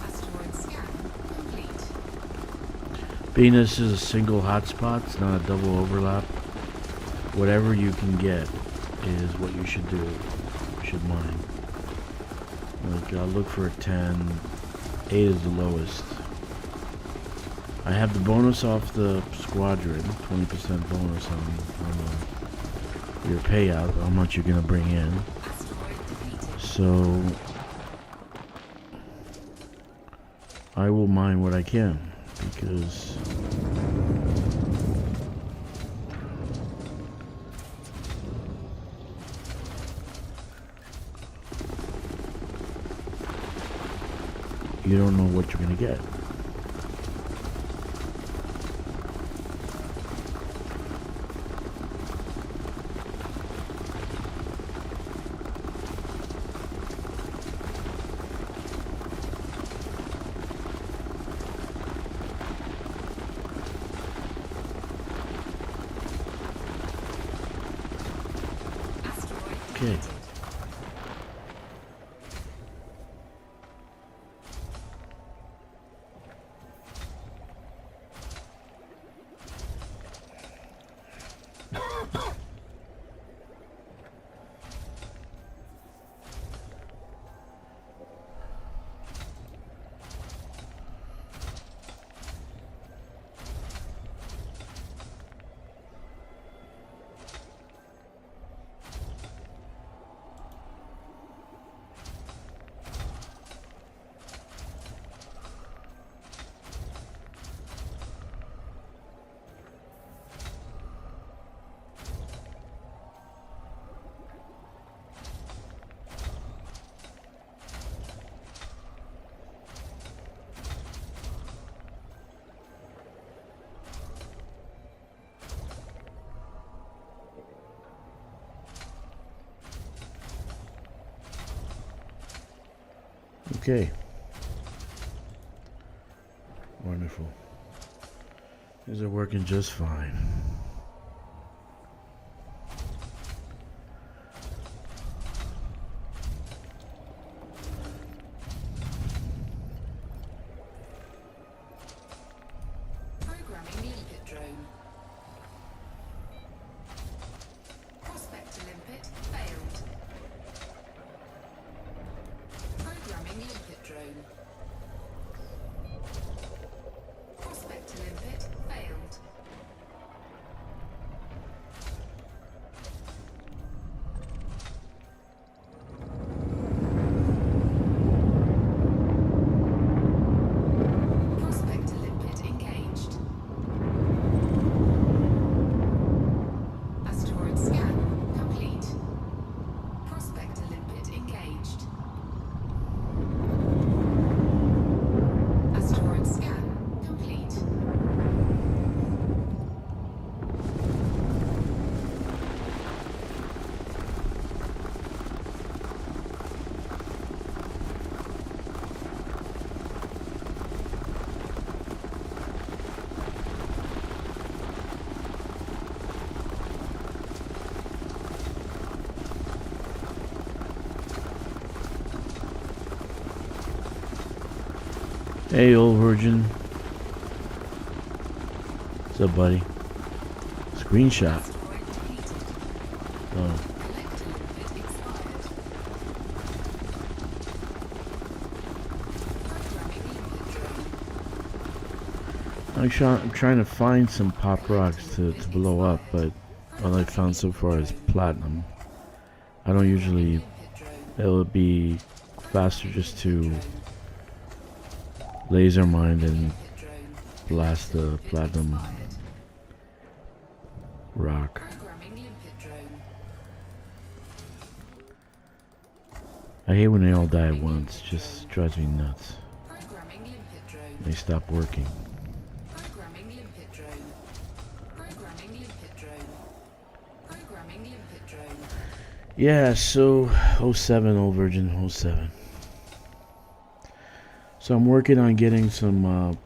Asteroid scan complete. Venus is a single hotspot, it's not a double overlap. Whatever you can get is what you should do. You should mine. Like, I'll look for a 10. 8 is the lowest. I have the bonus off the squadron, 20% bonus on your payout, how much you're gonna bring in. Asteroid depleted. So I will mine what I can because you don't know what you're gonna get. Asteroid Okay. depleted. Okay. Wonderful. These are working just fine. Programming limpet drone. Prospector limpet failed. Programming limpet drone. Prospector limpet failed. Hey, old virgin. What's up, buddy? Screenshot. Asteroid depleted. Oh. Collector limit expired. Programming limit drone. I'm trying to find some pop rocks to blow up, but all I found so far is platinum. I don't usually. Limpet drone. It'll be faster just to laser mine and Limpet drone. blast the platinum Expired. rock. Programming limpet drone. I hate when they all die at once. Just drives me nuts. Programming limpet drone. They stop working. Programming limpet drone. Programming limpet drone. Programming limpet drone. Yeah, so 07, old virgin, 07. So I'm working on getting some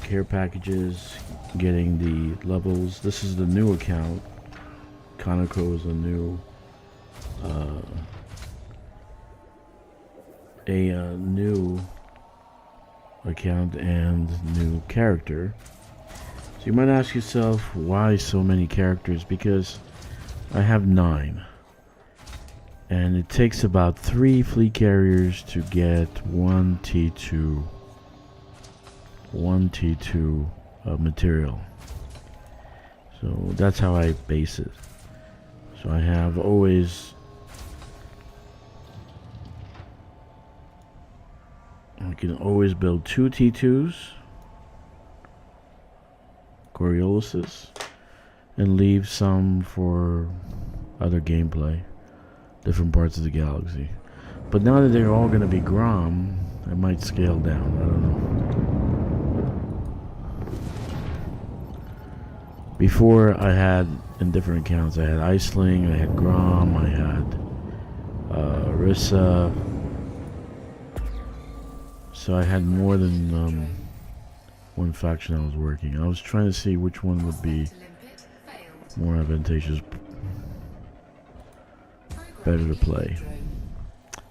care packages, getting the levels. This is the new account. Kanako is a new new account and new character. So you might ask yourself, why so many characters? Because I have 9. And it takes about 3 fleet carriers to get 1 T2 material. So that's how I base it. So I have always I can always build 2 T2s, Coriolis's, and leave some for other gameplay, different parts of the galaxy. But now that they're all going to be Grom, I might scale down. I don't know. Before I had, in different accounts, I had Iceling, I had Grom, I had Rissa. So I had more than one faction I was working. I was trying to see which one would be Limpet failed. more advantageous, better to play.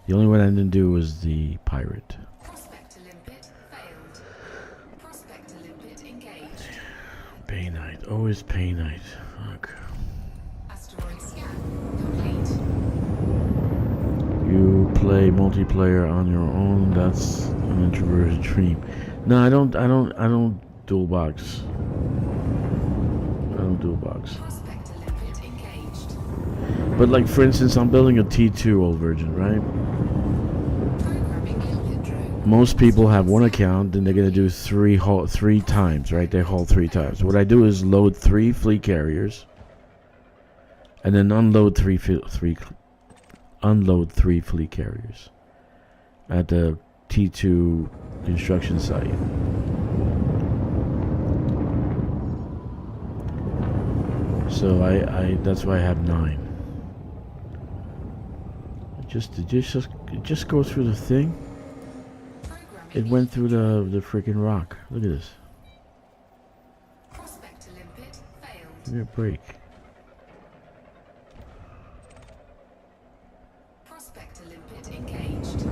The only one I didn't do was the pirate. Prospector limpet failed. Prospector limpet engaged. Pay night, always pay night. Fuck. Asteroid scan complete. You play multiplayer on your own. That's an introverted dream. No, I don't dual box. I don't dual box. Prospector limpet engaged. But like for instance, I'm building a T2 old virgin, right? Programming limpet drone. Most people have one account and they're gonna do three times, right? They haul 3 times. What I do is load 3 fleet carriers, and then unload three fleet carriers at the T2 construction site. So I that's why I have 9. It just go through the thing. Programming It went through the freaking rock. Look at this. Prospector limpet failed. Give me a break. Prospector limpet engaged.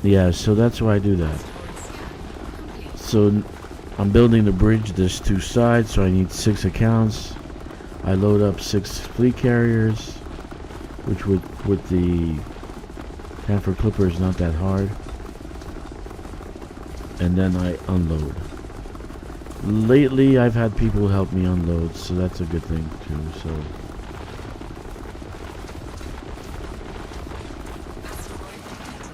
Yeah, so that's why I do that. Asteroid scan complete. So I'm building the bridge. There's 2 sides, so I need 6 accounts. I load up 6 fleet carriers, which with the Hanford Clipper is not that hard. And then I unload. Lately, I've had people help me unload, so that's a good thing too. So Asteroid depleted.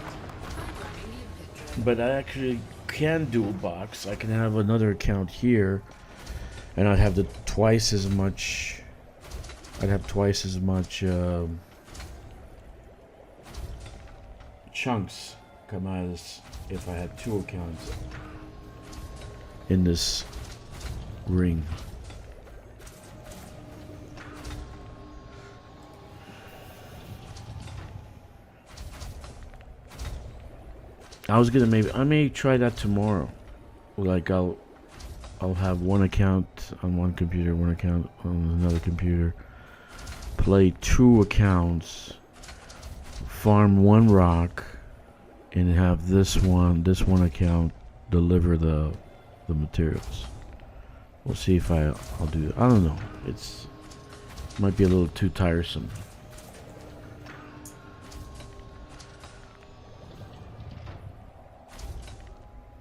Programming limpet drone. but I actually can dual box. I can have another account here, and I'd have twice as much. I'd have twice as much chunks come out of this if I had 2 accounts in this ring. I may try that tomorrow. Like I'll have one account on one computer, one account on another computer. Play 2 accounts, farm 1 rock, and have this one account deliver the materials. We'll see if I'll do that. I don't know. It's might be a little too tiresome.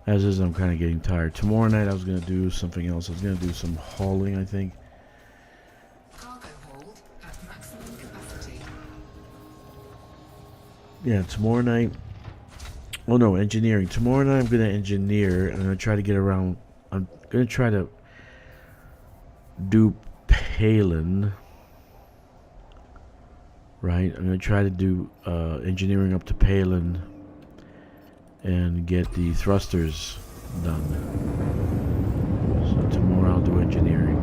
As is, I'm kind of getting tired. Tomorrow night I was gonna do something else. I was gonna do some hauling, I think. Cargo hold at maximum capacity. Yeah, tomorrow night. Oh no, engineering. Tomorrow night I'm gonna engineer. I'm gonna try to get around. I'm gonna try to do Palin. Right, I'm gonna try to do engineering up to Palin and get the thrusters done. So tomorrow I'll do engineering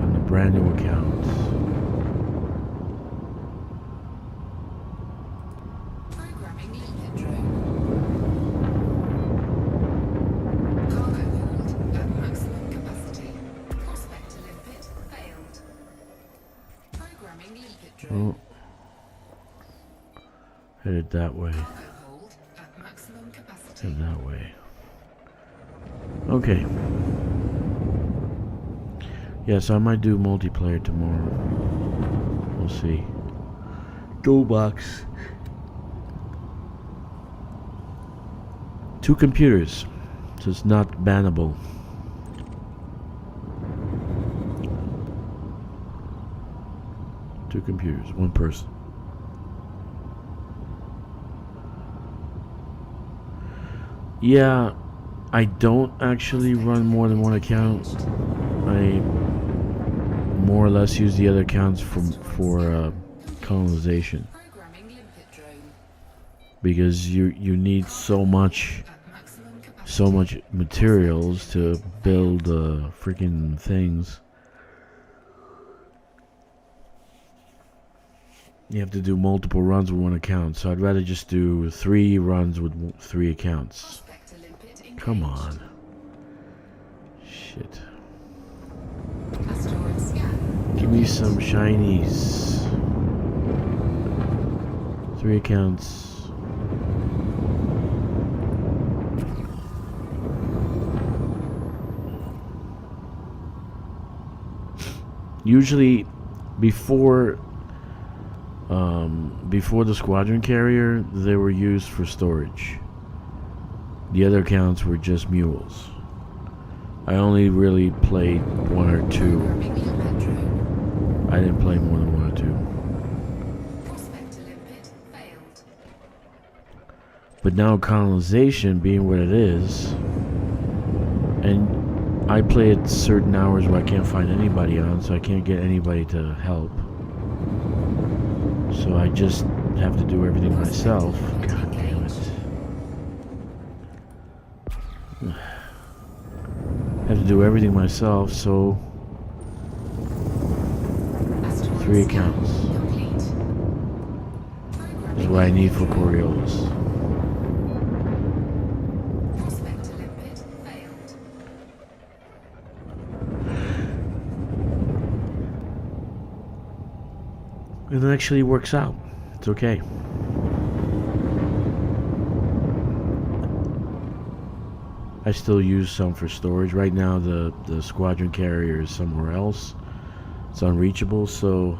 on the brand new account. Programming limpet drone. Cargo hold at maximum capacity. Prospector limpet failed. Programming limpet drone. Oh, headed that way. Cargo hold at maximum capacity. Headed that way. Okay. Yeah, so I might do multiplayer tomorrow. We'll see. Toolbox. 2 computers, so it's not bannable. Two computers, 1 person. Yeah, I don't actually run more than 1 account. I more or less use the other accounts for colonization, Programming limpet drone because you need so much at maximum capacity. materials to build freaking things. You have to do multiple runs with 1 account, so I'd rather just do 3 runs with 3 accounts. Prospector limpet engaged. Come on. Shit. Asteroid scan. Give me some shinies. 3 accounts. Usually before the squadron carrier, they were used for storage. The other accounts were just mules. I only really played 1 or 2. Programming limpet drone. I didn't play more than 1 or 2. Prospector limpet failed. But now colonization being what it is, and I play at certain hours where I can't find anybody on, so I can't get anybody to help. So I just have to do everything myself. God damn it. Have to do everything myself, so Asteroid 3 scan accounts complete. is Programming what I need limpet for drone. Coriolis. Prospector limpet failed. It actually works out. It's okay. I still use some for storage. Right now the squadron carrier is somewhere else. It's unreachable, so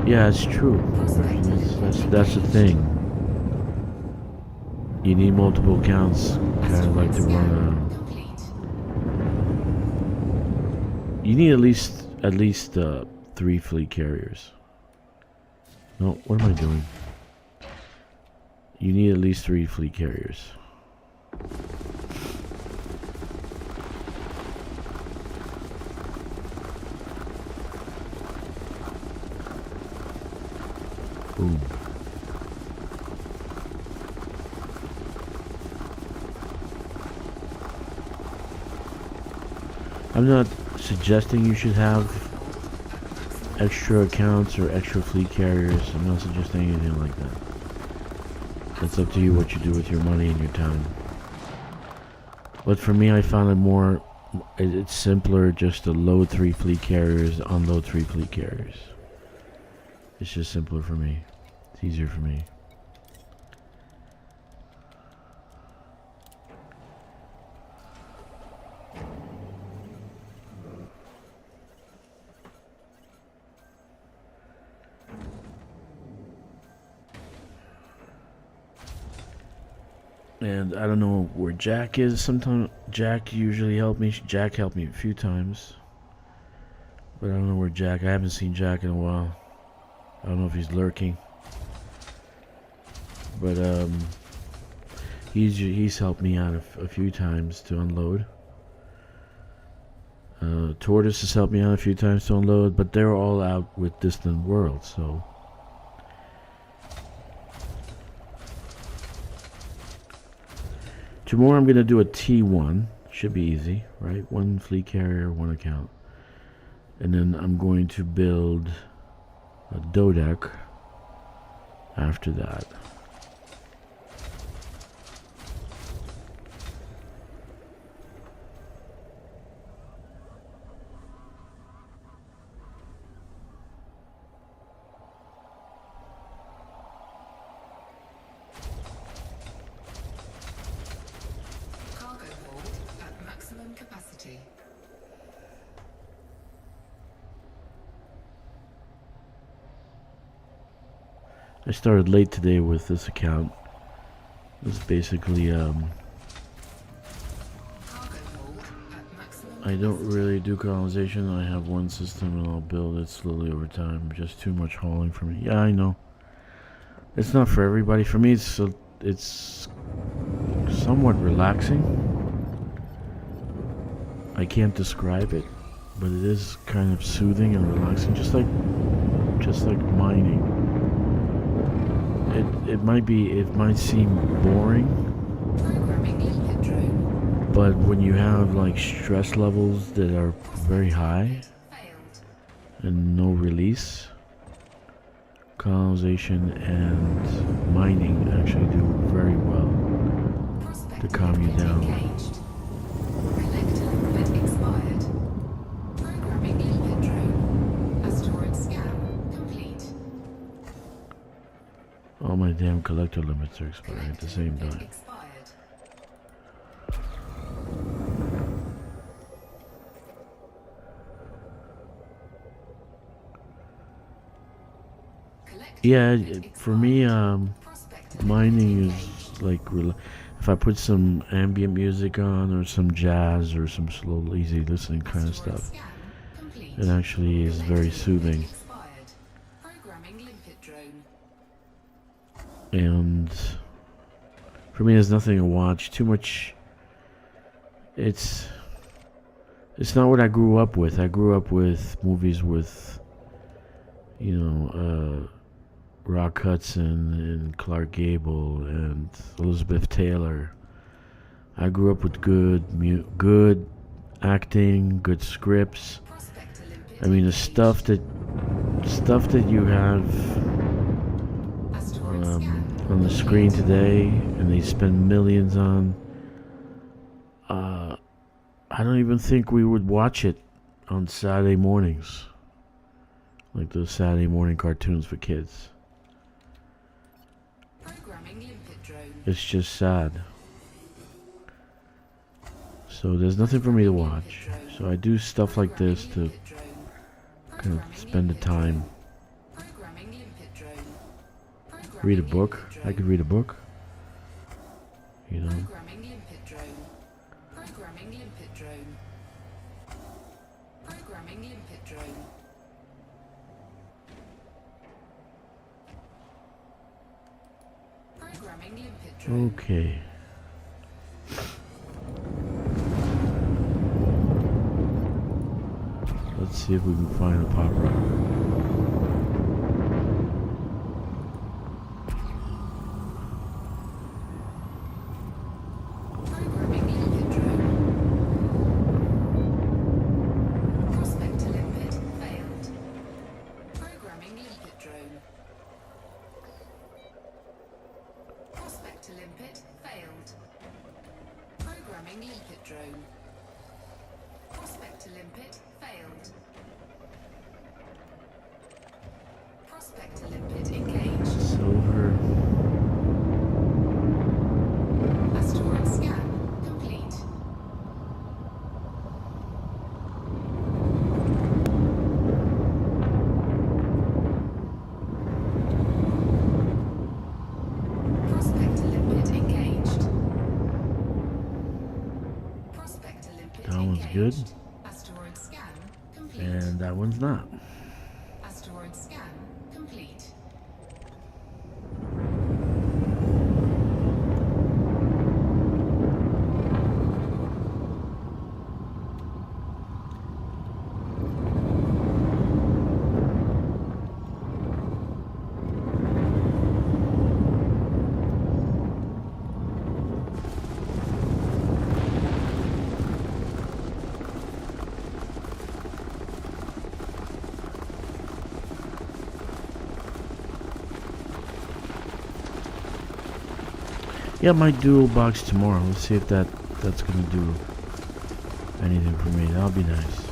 yeah, it's true. That's the thing. You need multiple accounts, kind of like to run Complete. you need at least 3 fleet carriers. No, what am I doing? You need at least 3 fleet carriers. Boom. I'm not suggesting you should have extra accounts or extra fleet carriers. I'm not suggesting anything like that. It's up to you what you do with your money and your time. But for me, I found it's simpler just to load 3 fleet carriers, unload 3 fleet carriers. It's just simpler for me. It's easier for me. And I don't know where Jack is. Sometimes Jack usually helped me. Jack helped me a few times. But I don't know where Jack. I haven't seen Jack in a while. I don't know if he's lurking. But he's helped me out a few times to unload. Tortoise has helped me out a few times to unload, but they're all out with Distant Worlds, so. Tomorrow I'm gonna do a T1. Should be easy, right? One fleet carrier, one account. And then I'm going to build a Dodec after that. Cargo hold at maximum capacity. I started late today with this account. It's basically Cargo hold at maximum I don't capacity. really do colonization. I have one system and I'll build it slowly over time. Just too much hauling for me. Yeah, I know. It's not for everybody. For me, it's somewhat relaxing. I can't describe it, but it is kind of soothing and relaxing, just like mining. It might seem boring, Programming limpet drone. but when you have like stress levels that are very high Failed. and no release, colonization and mining actually do very well Prospect to calm you limpet down. engaged. Collector limpet expired. Programming limpet drone. Asteroid scan complete. All my damn collector limits are expiring at the Collector same limpet time. expired. Collector Yeah, limpet for me, expired. Prospect limpet mining engaged. is like if I put some ambient music on or some jazz or some slow, easy listening kind of Asteroid stuff, scan complete. it actually is very Collector limpet soothing. expired. Programming limpet drone. And for me, there's nothing to watch. Too much. It's not what I grew up with. I grew up with movies with, Rock Hudson and Clark Gable and Elizabeth Taylor. I grew up with good acting, good scripts. Prospect limpet I mean, the engaged. stuff that you have Asteroid scan on the screen today, and they spend millions on. I don't even think we would watch it on Saturday mornings, like those Saturday morning cartoons for kids. Programming limpet drone. It's just sad. So there's nothing for me to watch. So I do stuff like this to kind of spend the time. Programming limpet drone. Read a book. I could read a book. You know. Programming limpet drone. Programming limpet drone. Programming limpet drone. Programming limpet drone. Okay. Let's see if we can find a pop rock. Programming limpet drone. Prospect limpet failed. Programming limpet drone. Prospect limpet failed. Programming limpet drone. Prospect limpet failed. good. engaged. Asteroid scan complete. And that one's not. Asteroid scan complete. Yeah, my dual box tomorrow. Let's see if that's gonna do anything for me. That'll be nice.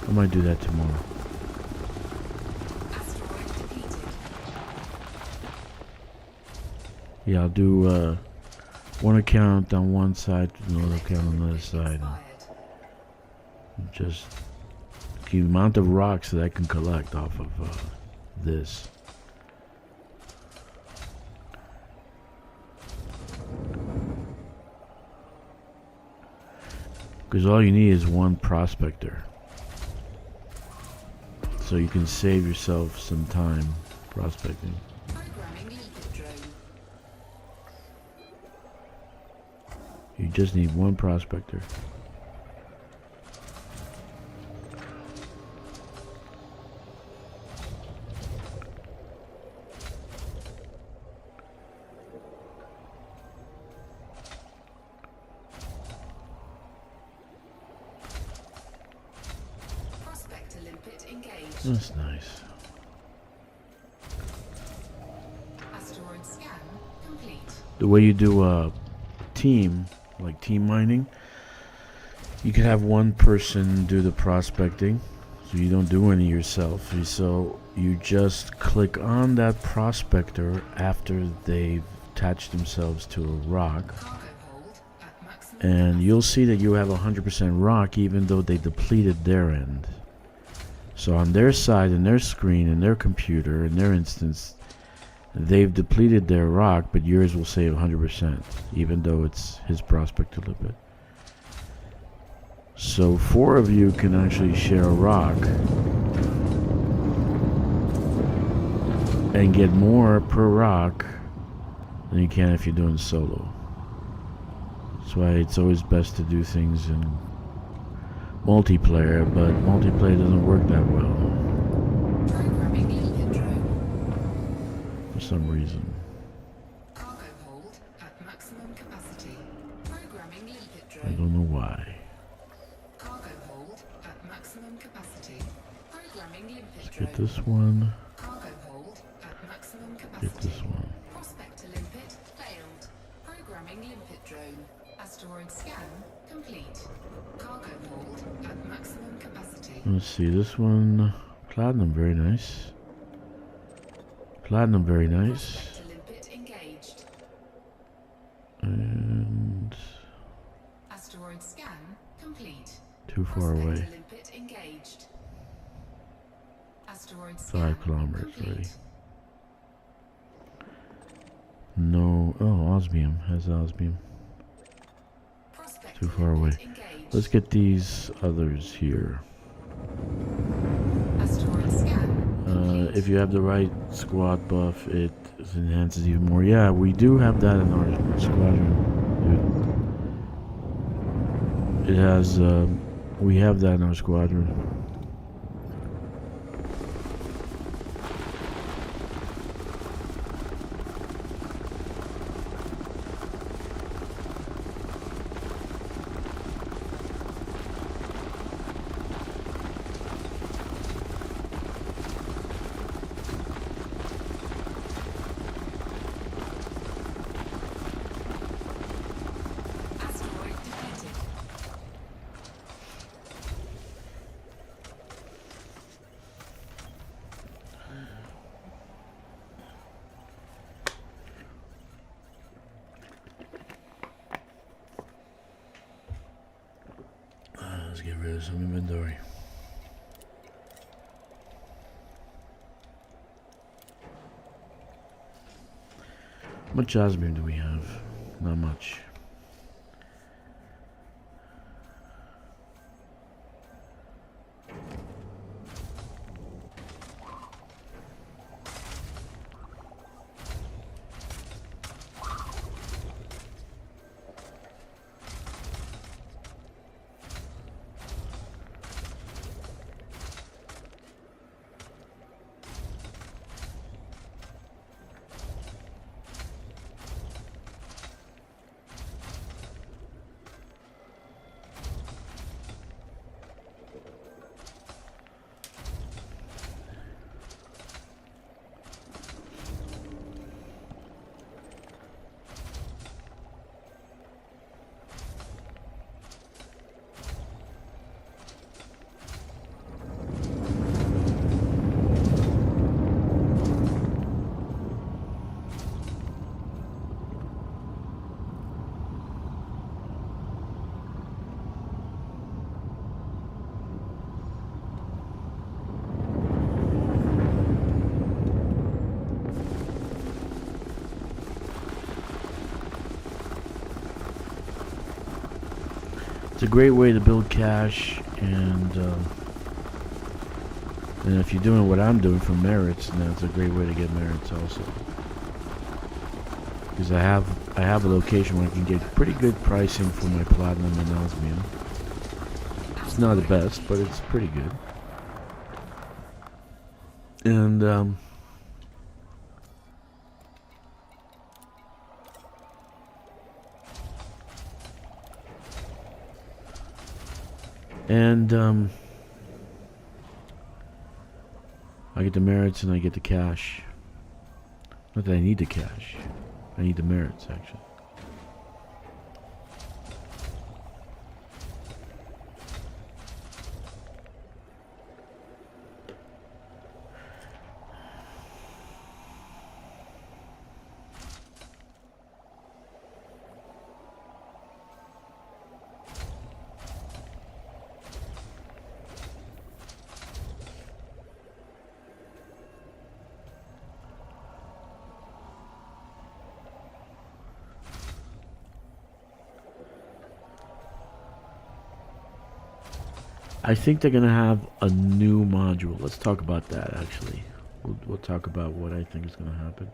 I might do that tomorrow. Asteroid depleted. Yeah, I'll do one account on one side, another account on the other side. Expired. And just the amount of rocks that I can collect off of this. Because all you need is one prospector. So you can save yourself some time prospecting. Programming leopard drone. You just need one prospector. Prospector limpet engaged. That's nice. Asteroid scan complete. The way you do a team, like team mining, you could have one person do the prospecting, so you don't do any yourself. So you just click on that prospector after they've attached themselves to a rock, Cargo hold at maximum and you'll see that you have 100% rock even though they depleted their end. So on their side, in their screen, in their computer, in their instance, they've depleted their rock, but yours will say 100%, even though it's his prospector limit. So 4 of you can actually share a rock and get more per rock than you can if you're doing solo. That's why it's always best to do things in multiplayer, but multiplayer doesn't work that well programming leopard drone. for some reason. Cargo hold at maximum capacity. Programming leopard I drone. don't know why. Cargo hold at maximum capacity. Programming limpet Let's drone. get this one. Cargo hold at maximum Get capacity. this one. Prospector limpet failed. Programming limpet drone. Asteroid scan complete. Cargo hold at maximum capacity. Let's see, this one, platinum, very nice. Platinum, very nice. Prospector limpet engaged. And Asteroid scan complete. too far away. Prospector limpet engaged. Asteroid scan 5 kilometers complete. already. No, oh, osmium, has osmium. Prospector Too far away. limpet engaged. Let's get these others here. Asteroid scan complete. If you have the right squad buff, it enhances even more. Yeah, we do have that in our squadron. It has, we have that in our squadron. Asteroid defeated. Let's get rid of some inventory. How much osmium do we have? Not much. a great way to build cash, and if you're doing what I'm doing for merits, then it's a great way to get merits also. Because I have a location where I can get pretty good pricing for my platinum and osmium. It's not the best, but it's pretty good. And I get the merits and I get the cash. Not that I need the cash. I need the merits, actually. I think they're gonna have a new module. Let's talk about that, actually. We'll talk about what I think is gonna happen.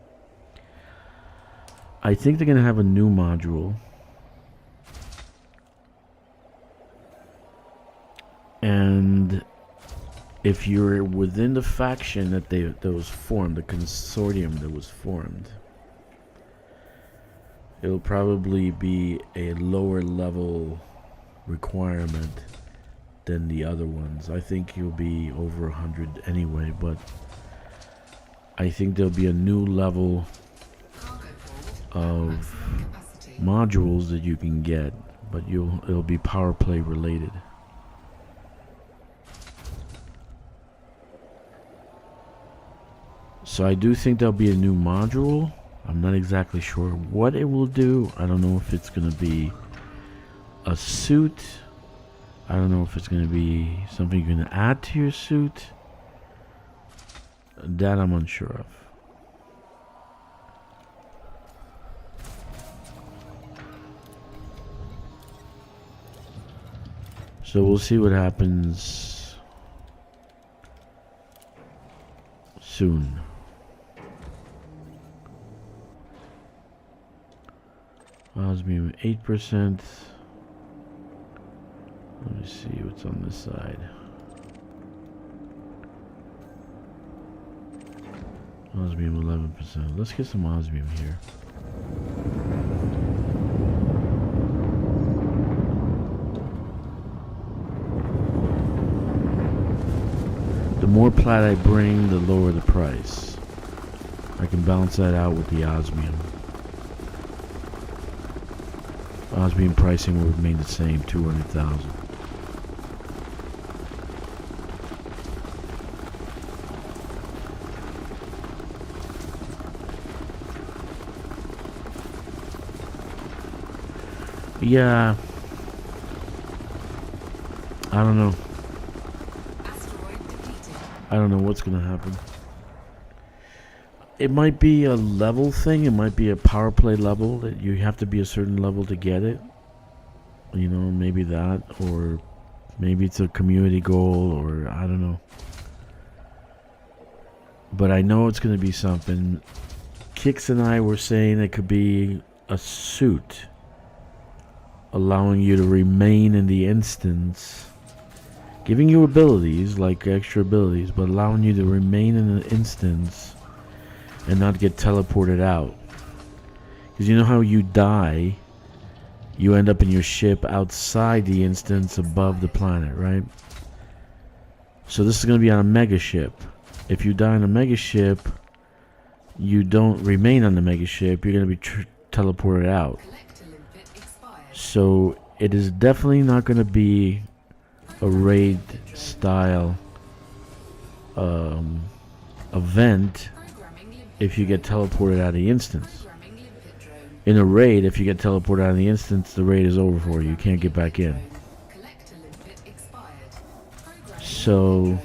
I think they're gonna have a new module. And if you're within the faction that was formed, the consortium that was formed, it'll probably be a lower level requirement than the other ones. I think you'll be over 100 anyway, but I think there'll be a new level of modules that you can get, but it'll be power play related. So I do think there'll be a new module. I'm not exactly sure what it will do. I don't know if it's going to be a suit. I don't know if it's going to be something you're going to add to your suit. That I'm unsure of. So we'll see what happens soon. Osmium 8%. Let me see what's on this side. Osmium 11%. Let's get some osmium here. The more plat I bring, the lower the price. I can balance that out with the osmium. Osmium pricing will remain the same, 200,000. Yeah, I don't know. I don't know what's gonna happen. It might be a level thing. It might be a power play level that you have to be a certain level to get it. You know, maybe that, or maybe it's a community goal, or I don't know. But I know it's gonna be something. Kix and I were saying it could be a suit, allowing you to remain in the instance, giving you abilities, like extra abilities, but allowing you to remain in the instance and not get teleported out. Because you know how you die, you end up in your ship outside the instance above the planet, right? So this is going to be on a mega ship. If you die on a mega ship, you don't remain on the mega ship, you're going to be teleported out. So it is definitely not going to be a raid style event if you get teleported out of the instance. In a raid, if you get teleported out of the instance, the raid is over for you. You can't get back in. So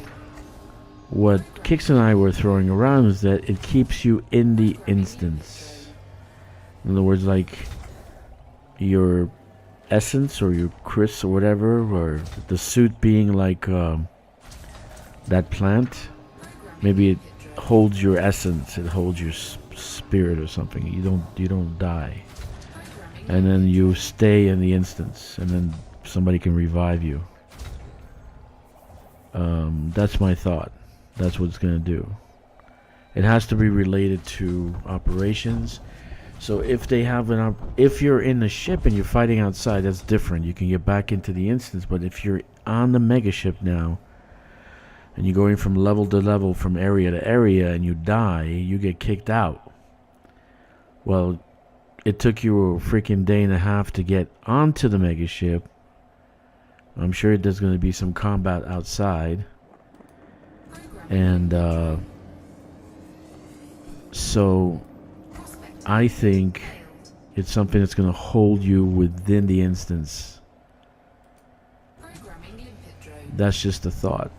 what Kix and I were throwing around is that it keeps you in the instance. In other words, like, you're essence or your Chris or whatever, or the suit being like that plant. Maybe it holds your essence. It holds your spirit or something. You don't die, and then you stay in the instance, and then somebody can revive you. That's my thought. That's what it's gonna do. It has to be related to operations. So if they have if you're in the ship and you're fighting outside, that's different. You can get back into the instance. But if you're on the mega ship now, and you're going from level to level, from area to area, and you die, you get kicked out. Well, it took you a freaking day and a half to get onto the mega ship. I'm sure there's going to be some combat outside. And so I think it's something that's going to hold you within the instance. That's just a thought.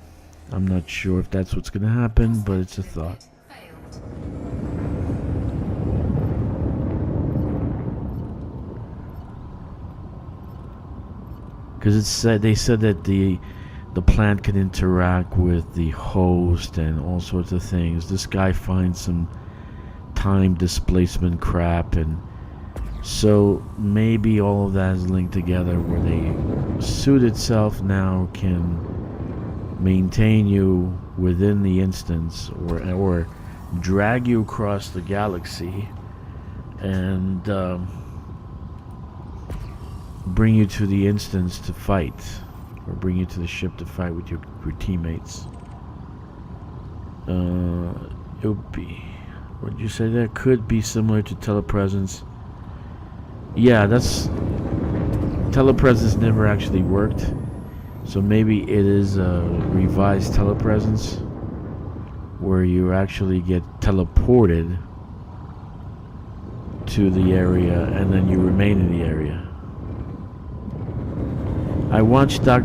I'm not sure if that's what's going to happen, but it's a thought. Because they said that the plant can interact with the host and all sorts of things. This guy finds some time displacement crap, and so maybe all of that is linked together, where the suit itself now can maintain you within the instance, or drag you across the galaxy and bring you to the instance to fight, or bring you to the ship to fight with your teammates. It would be, what did you say there? Could be similar to telepresence. Yeah, telepresence never actually worked. So maybe it is a revised telepresence where you actually get teleported to the area and then you remain in the area. I watched Dark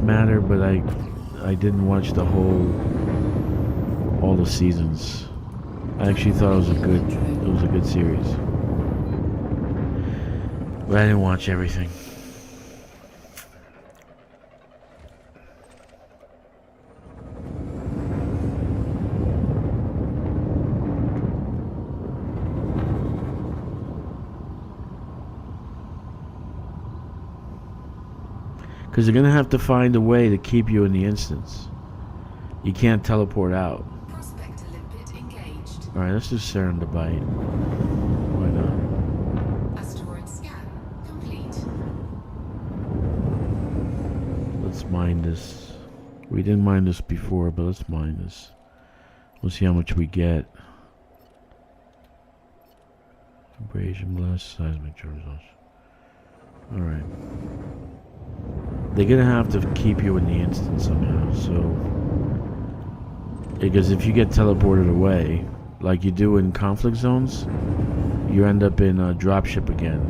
Matter, but I didn't watch all the seasons. I actually thought it was a good series, but I didn't watch everything. Because you're going to have to find a way to keep you in the instance. You can't teleport out. Alright, let's do Serendipite. Why not? Asteroid scan complete. Let's mine this. We didn't mine this before, but let's mine this. We'll see how much we get. Abrasion blast, seismic charges. Alright. They're gonna have to keep you in the instance somehow, so because if you get teleported away, like you do in conflict zones, you end up in a dropship again.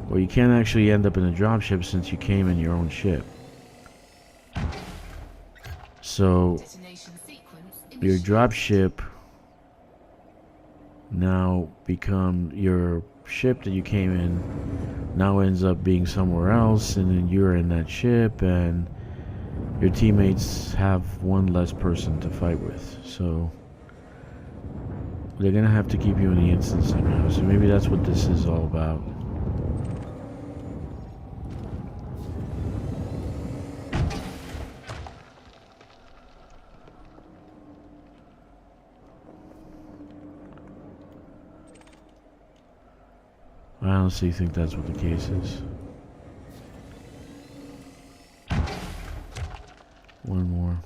Well, you can't actually end up in a dropship since you came in your own ship. So your dropship now become your ship that you came in now ends up being somewhere else, and then you're in that ship and your teammates have one less person to fight with, so they're gonna have to keep you in the instance somehow. So maybe that's what this is all about. I honestly think that's what the case is. One more.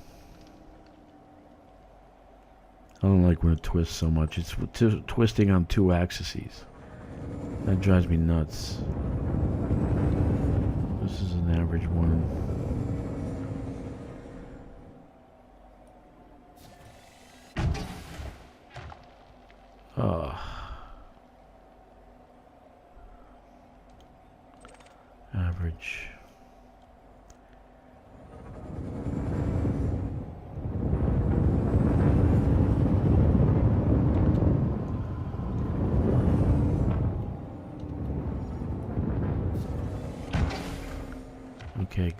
I don't like when it twists so much. It's twisting on two axes. That drives me nuts. This is an average one. Average.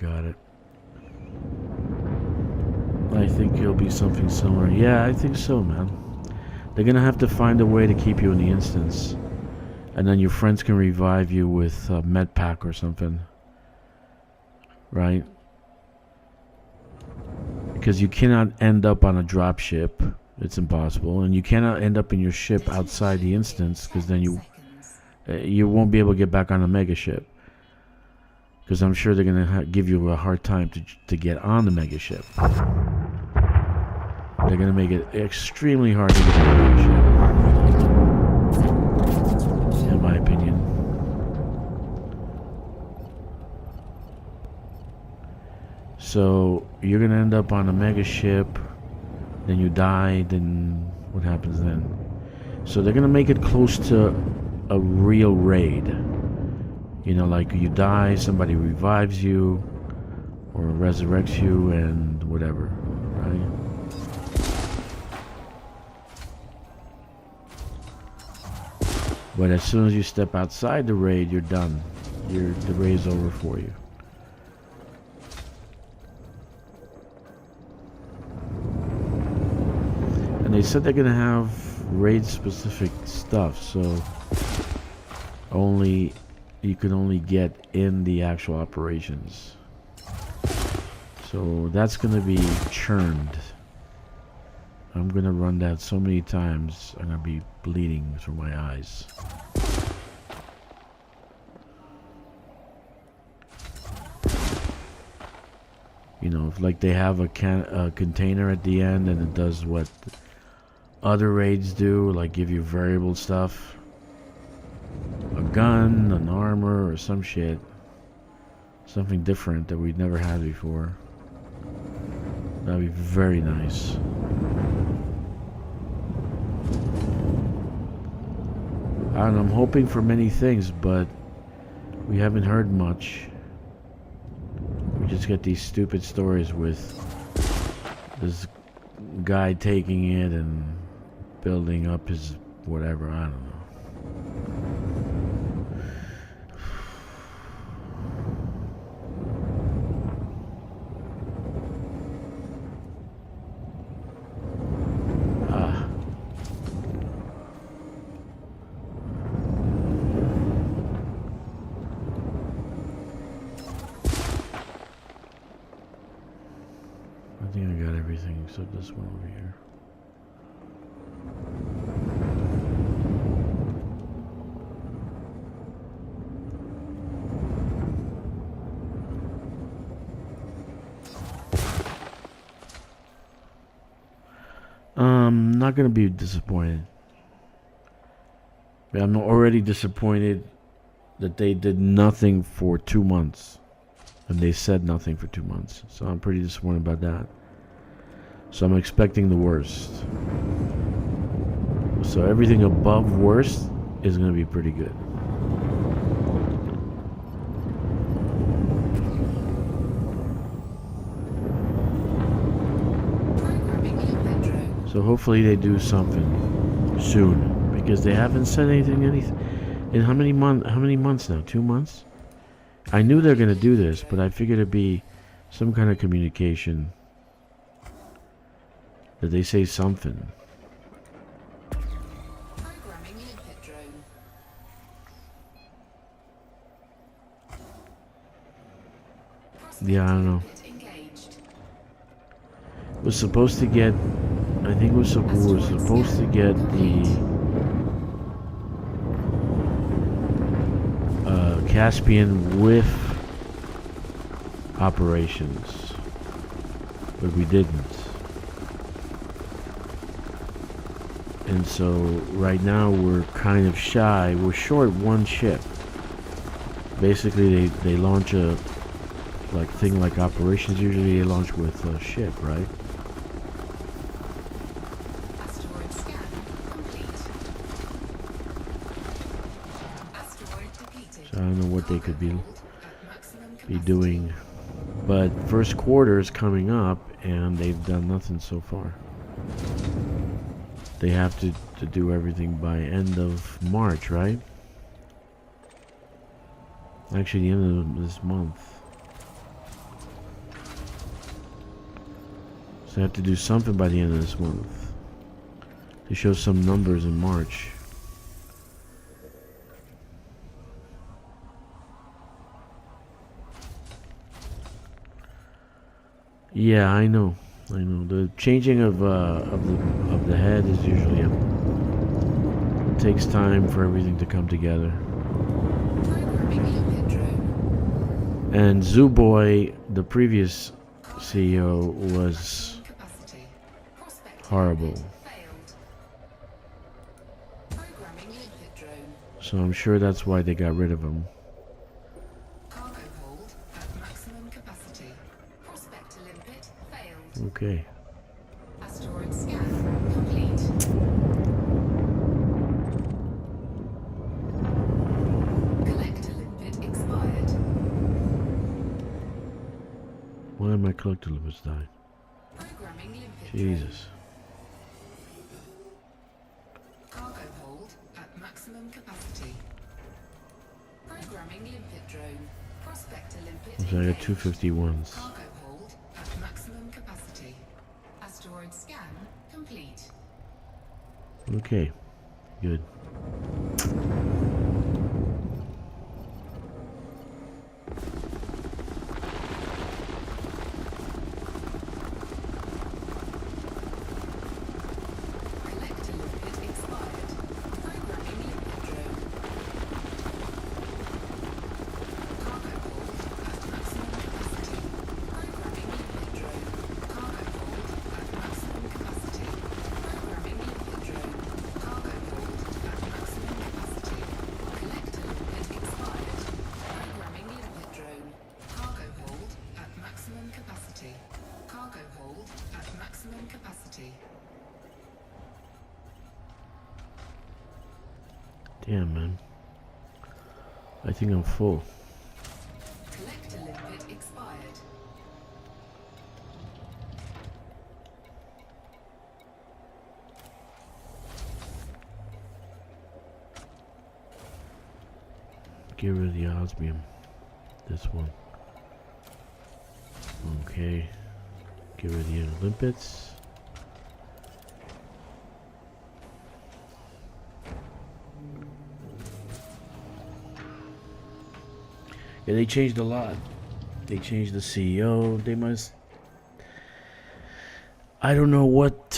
got it. I think it'll be something similar. Yeah, I think so, man. They're gonna have to find a way to keep you in the instance. And then your friends can revive you with a med pack or something. Right? Because you cannot end up on a drop ship. It's impossible. And you cannot end up in your ship outside the instance, because then you won't be able to get back on a mega ship. Because I'm sure they're going to give you a hard time to get on the mega ship. They're going to make it extremely hard to get on the mega ship. In my opinion. So you're going to end up on a mega ship. Then you die. Then what happens then? So they're going to make it close to a real raid. You know, like you die, somebody revives you or resurrects you and whatever, right? But as soon as you step outside the raid, you're done. The raid's over for you. And they said they're gonna have raid-specific stuff, so you can only get in the actual operations. So that's gonna be churned. I'm gonna run that so many times, I'm gonna be bleeding through my eyes. You know, if like they have a container at the end and it does what other raids do, like give you variable stuff. A gun, an armor, or some shit. Something different that we'd never had before. That'd be very nice. And I'm hoping for many things, but we haven't heard much. We just get these stupid stories with this guy taking it and building up his whatever, I don't know. I think I got everything except this one over here. Not gonna be disappointed. I'm already disappointed that they did nothing for 2 months. And they said nothing for 2 months. So I'm pretty disappointed about that. So I'm expecting the worst. So everything above worst is gonna be pretty good. So hopefully they do something soon, because they haven't said anything. In how many months now? 2 months? I knew they're gonna do this, but I figured it'd be some kind of communication that they say something. Programming limpet drone. Yeah, I don't know. Engaged. Was supposed to get. I think we were supposed to get the Caspian with operations, but we didn't. And so right now we're kind of shy. We're short one ship. Basically, they launch a thing like operations. Usually they launch with a ship, right? Asteroid scan complete. Asteroid depleted. So I don't know what they could be At maximum capacity. doing. But first quarter is coming up, and they've done nothing so far. They have to do everything by end of March, right? Actually, the end of this month. So I have to do something by the end of this month to show some numbers in March. Yeah, I know. The changing of the head is usually it takes time for everything to come together. Programming limpet drone. And Zooboy, the previous CEO, was Capacity. Prospect horrible. limpet failed. Programming limpet drone. So I'm sure that's why they got rid of him. Cargo hold at maximum capacity. Prospect limpet failed. Okay. Asteroid scan complete. Collector limpet expired. One of my collector limits died. Programming limpet Jesus. drone. Cargo hold at maximum capacity. Programming limpet drone. Prospector limpet So I got engaged. 251s. Cargo hold at maximum capacity. Asteroid scan complete. Okay. Good. Collector limpet expired. Programming limpet drone. Cargo hold at maximum capacity. Programming limpet drone. Cargo hold at maximum capacity. Programming limpet drone. Cargo hold at maximum capacity. Collector limpet expired. Programming limpet drone. Cargo hold at maximum capacity. Cargo hold at maximum capacity. Damn, man. I think I'm full. Collector limpet expired. Get rid of the osmium. This one. Okay. Get rid of the limpets. Yeah, they changed a lot. They changed the CEO. They must. I don't know what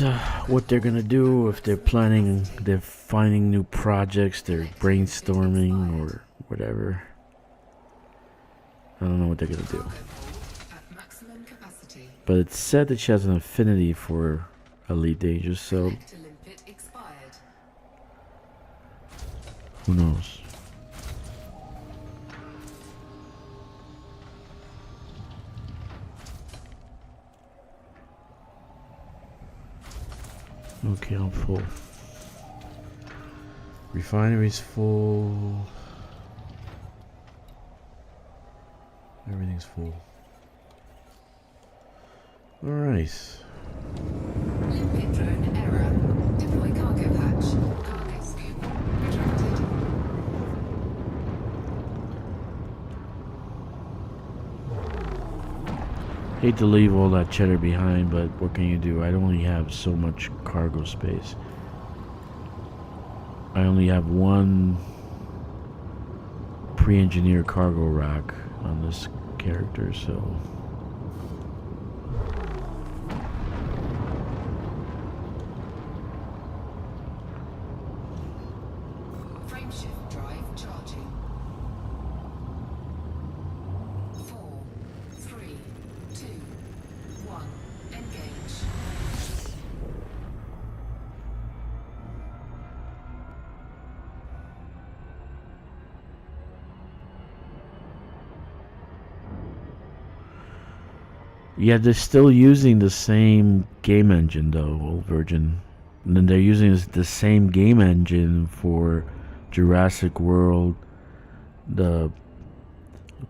they're gonna do, if they're planning, they're finding new projects, they're brainstorming or whatever. I don't know what they're gonna do. Cargo hold at maximum capacity. But it's said that she has an affinity for Elite Dangerous, so Collector limpet expired. who knows? Okay, I'm full. Refinery's full. Everything's full. Alright. Limpet drone error. Deploy cargo hatch. Cargo scoop retracted. Hate to leave all that cheddar behind, but what can you do? I only have so much cargo space. I only have one pre-engineered cargo rack on this character, so Frameshift drive charging. 4, 3, 2, 1. Engage. yeah, they're still using the same game engine though, Old Virgin. And then they're using the same game engine for Jurassic World, the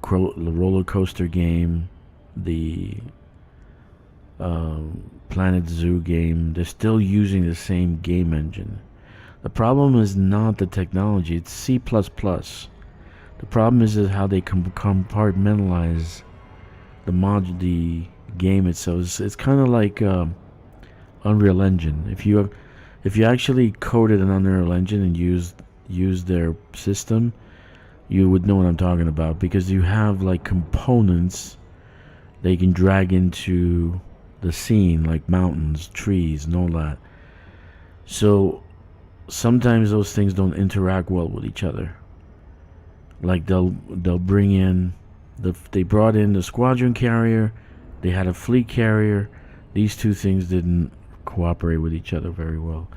roller coaster game, the Planet Zoo game. They're still using the same game engine. The problem is not the technology, it's C++. The problem is how they compartmentalize the game itself. It's kind of like Unreal Engine. If you actually coded an Unreal Engine and used their system, you would know what I'm talking about, because you have like components that you can drag into the scene, like mountains, trees, and all that. So sometimes those things don't interact well with each other. Like they'll bring in they brought in the squadron carrier, they had a fleet carrier. These two things didn't cooperate with each other very well,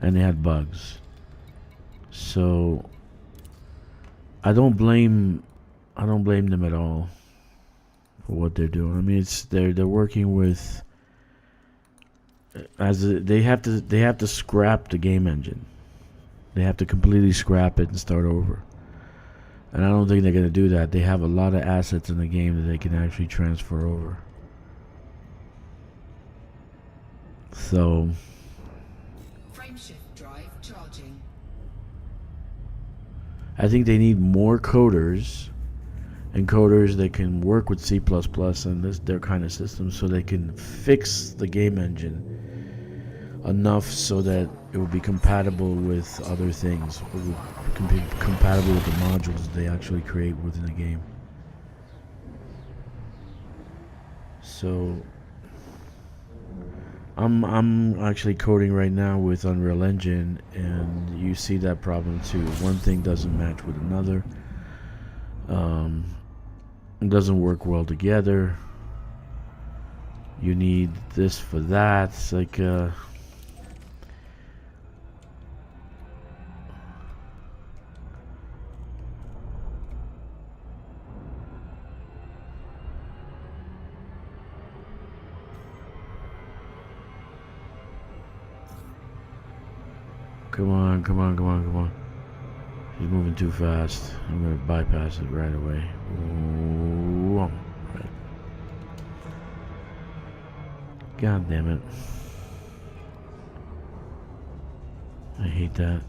and they had bugs. So I don't blame them at all for what they're doing. I mean, they're working with they have to scrap the game engine. They have to completely scrap it and start over. And I don't think they're going to do that. They have a lot of assets in the game that they can actually transfer over. So Frameshift drive charging. I think they need more coders, and coders that can work with C++ and their kind of systems, so they can fix the game engine enough so that it will be compatible with other things. It will be compatible with the modules they actually create within the game. So I'm actually coding right now with Unreal Engine, and you see that problem too. One thing doesn't match with another. It doesn't work well together. You need this for that. It's like come on, come on, come on, come on. He's moving too fast. I'm gonna bypass it right away. Ooh, right. God damn it. I hate that.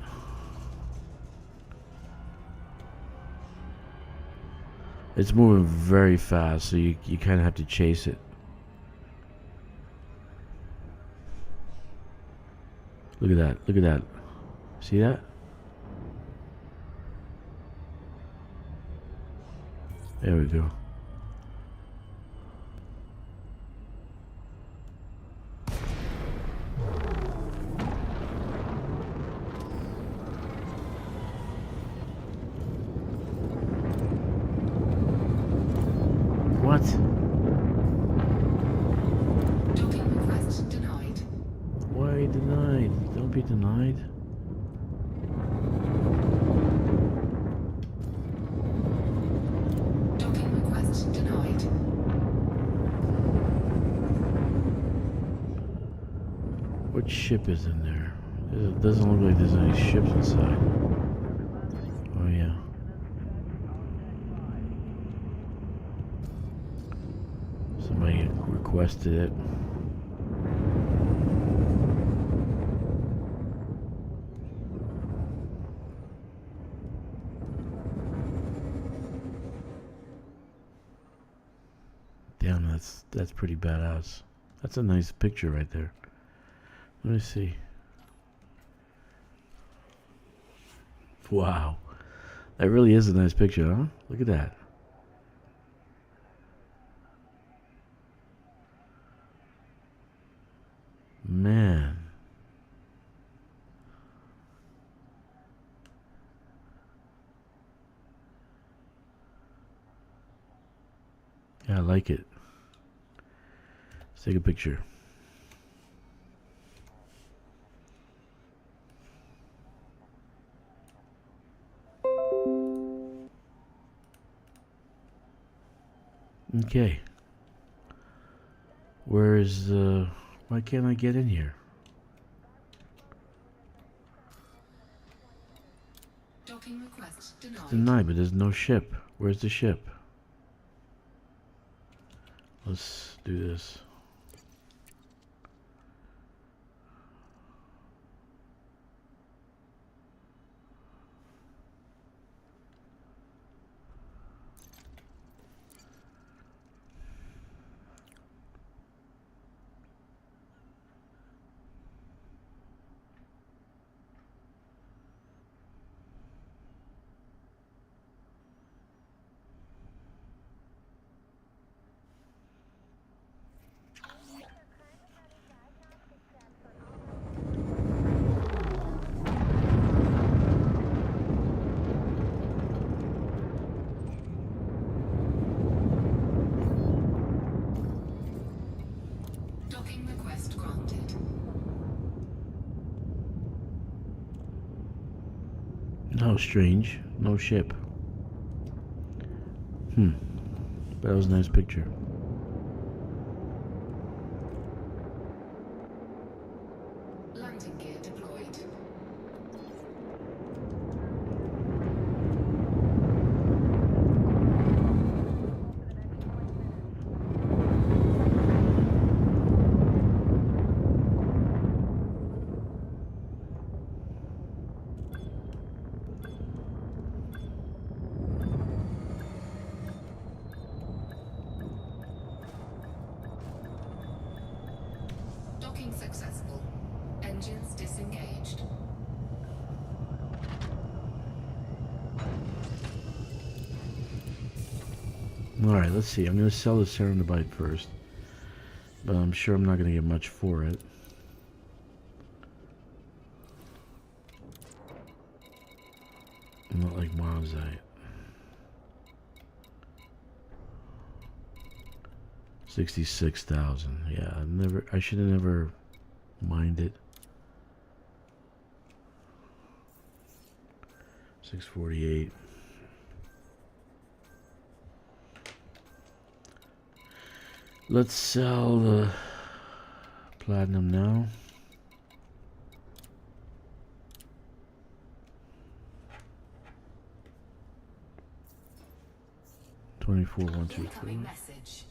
It's moving very fast, so you kind of have to chase it. Look at that. Look at that. See that? There we go. What? Docking request denied. Why denied? Don't be denied. Docking request denied. What ship is in there? It doesn't look like there's any ships inside. Oh yeah. Somebody requested it. Damn, that's pretty badass. That's a nice picture right there. Let me see. Wow. That really is a nice picture, huh? Look at that. Man. Yeah, I like it. Let's take a picture. Okay. Where is why can't I get in here? Docking request denied. Denied, but there's no ship. Where's the ship? Let's do this. Request granted. How strange. No ship. But that was a nice picture. Landing gear deployed. Docking successful. Engines disengaged. Alright, let's see. I'm going to sell the Serendipite first. But I'm sure I'm not going to get much for it. Not like Monazite. 66,000. Yeah, I should have never mined it. 648. Let's sell the platinum now. Incoming message.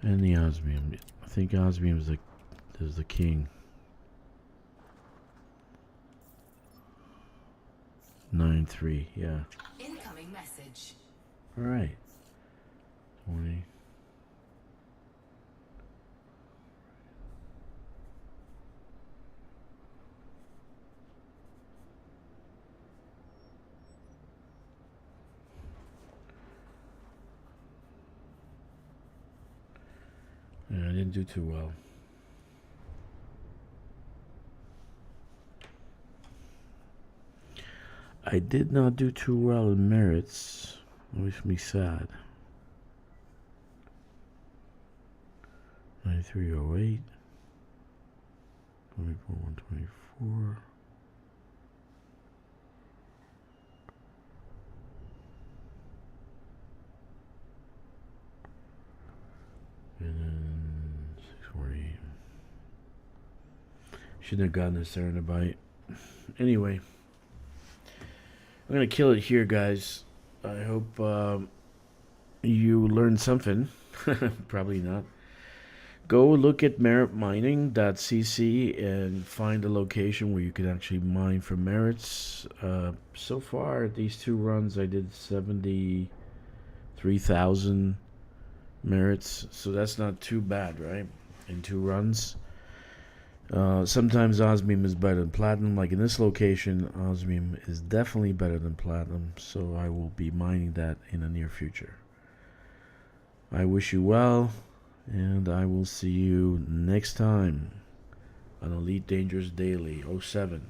And the osmium. I think osmium is the king. 9-3, yeah. Incoming message. All right. 20. Yeah, I didn't do too well. I did not do too well in merits. It makes me sad. 9308. 124. And then 648. Shouldn't have gotten this Serendipite. Anyway, I'm gonna kill it here, guys. I hope you learned something. Probably not. Go look at meritmining.cc and find a location where you can actually mine for merits. So far, these two runs, I did 73,000 merits, so that's not too bad, right? In 2 runs. Sometimes osmium is better than platinum. Like in this location, osmium is definitely better than platinum, so I will be mining that in the near future. I wish you well, and I will see you next time on Elite Dangerous Daily 07.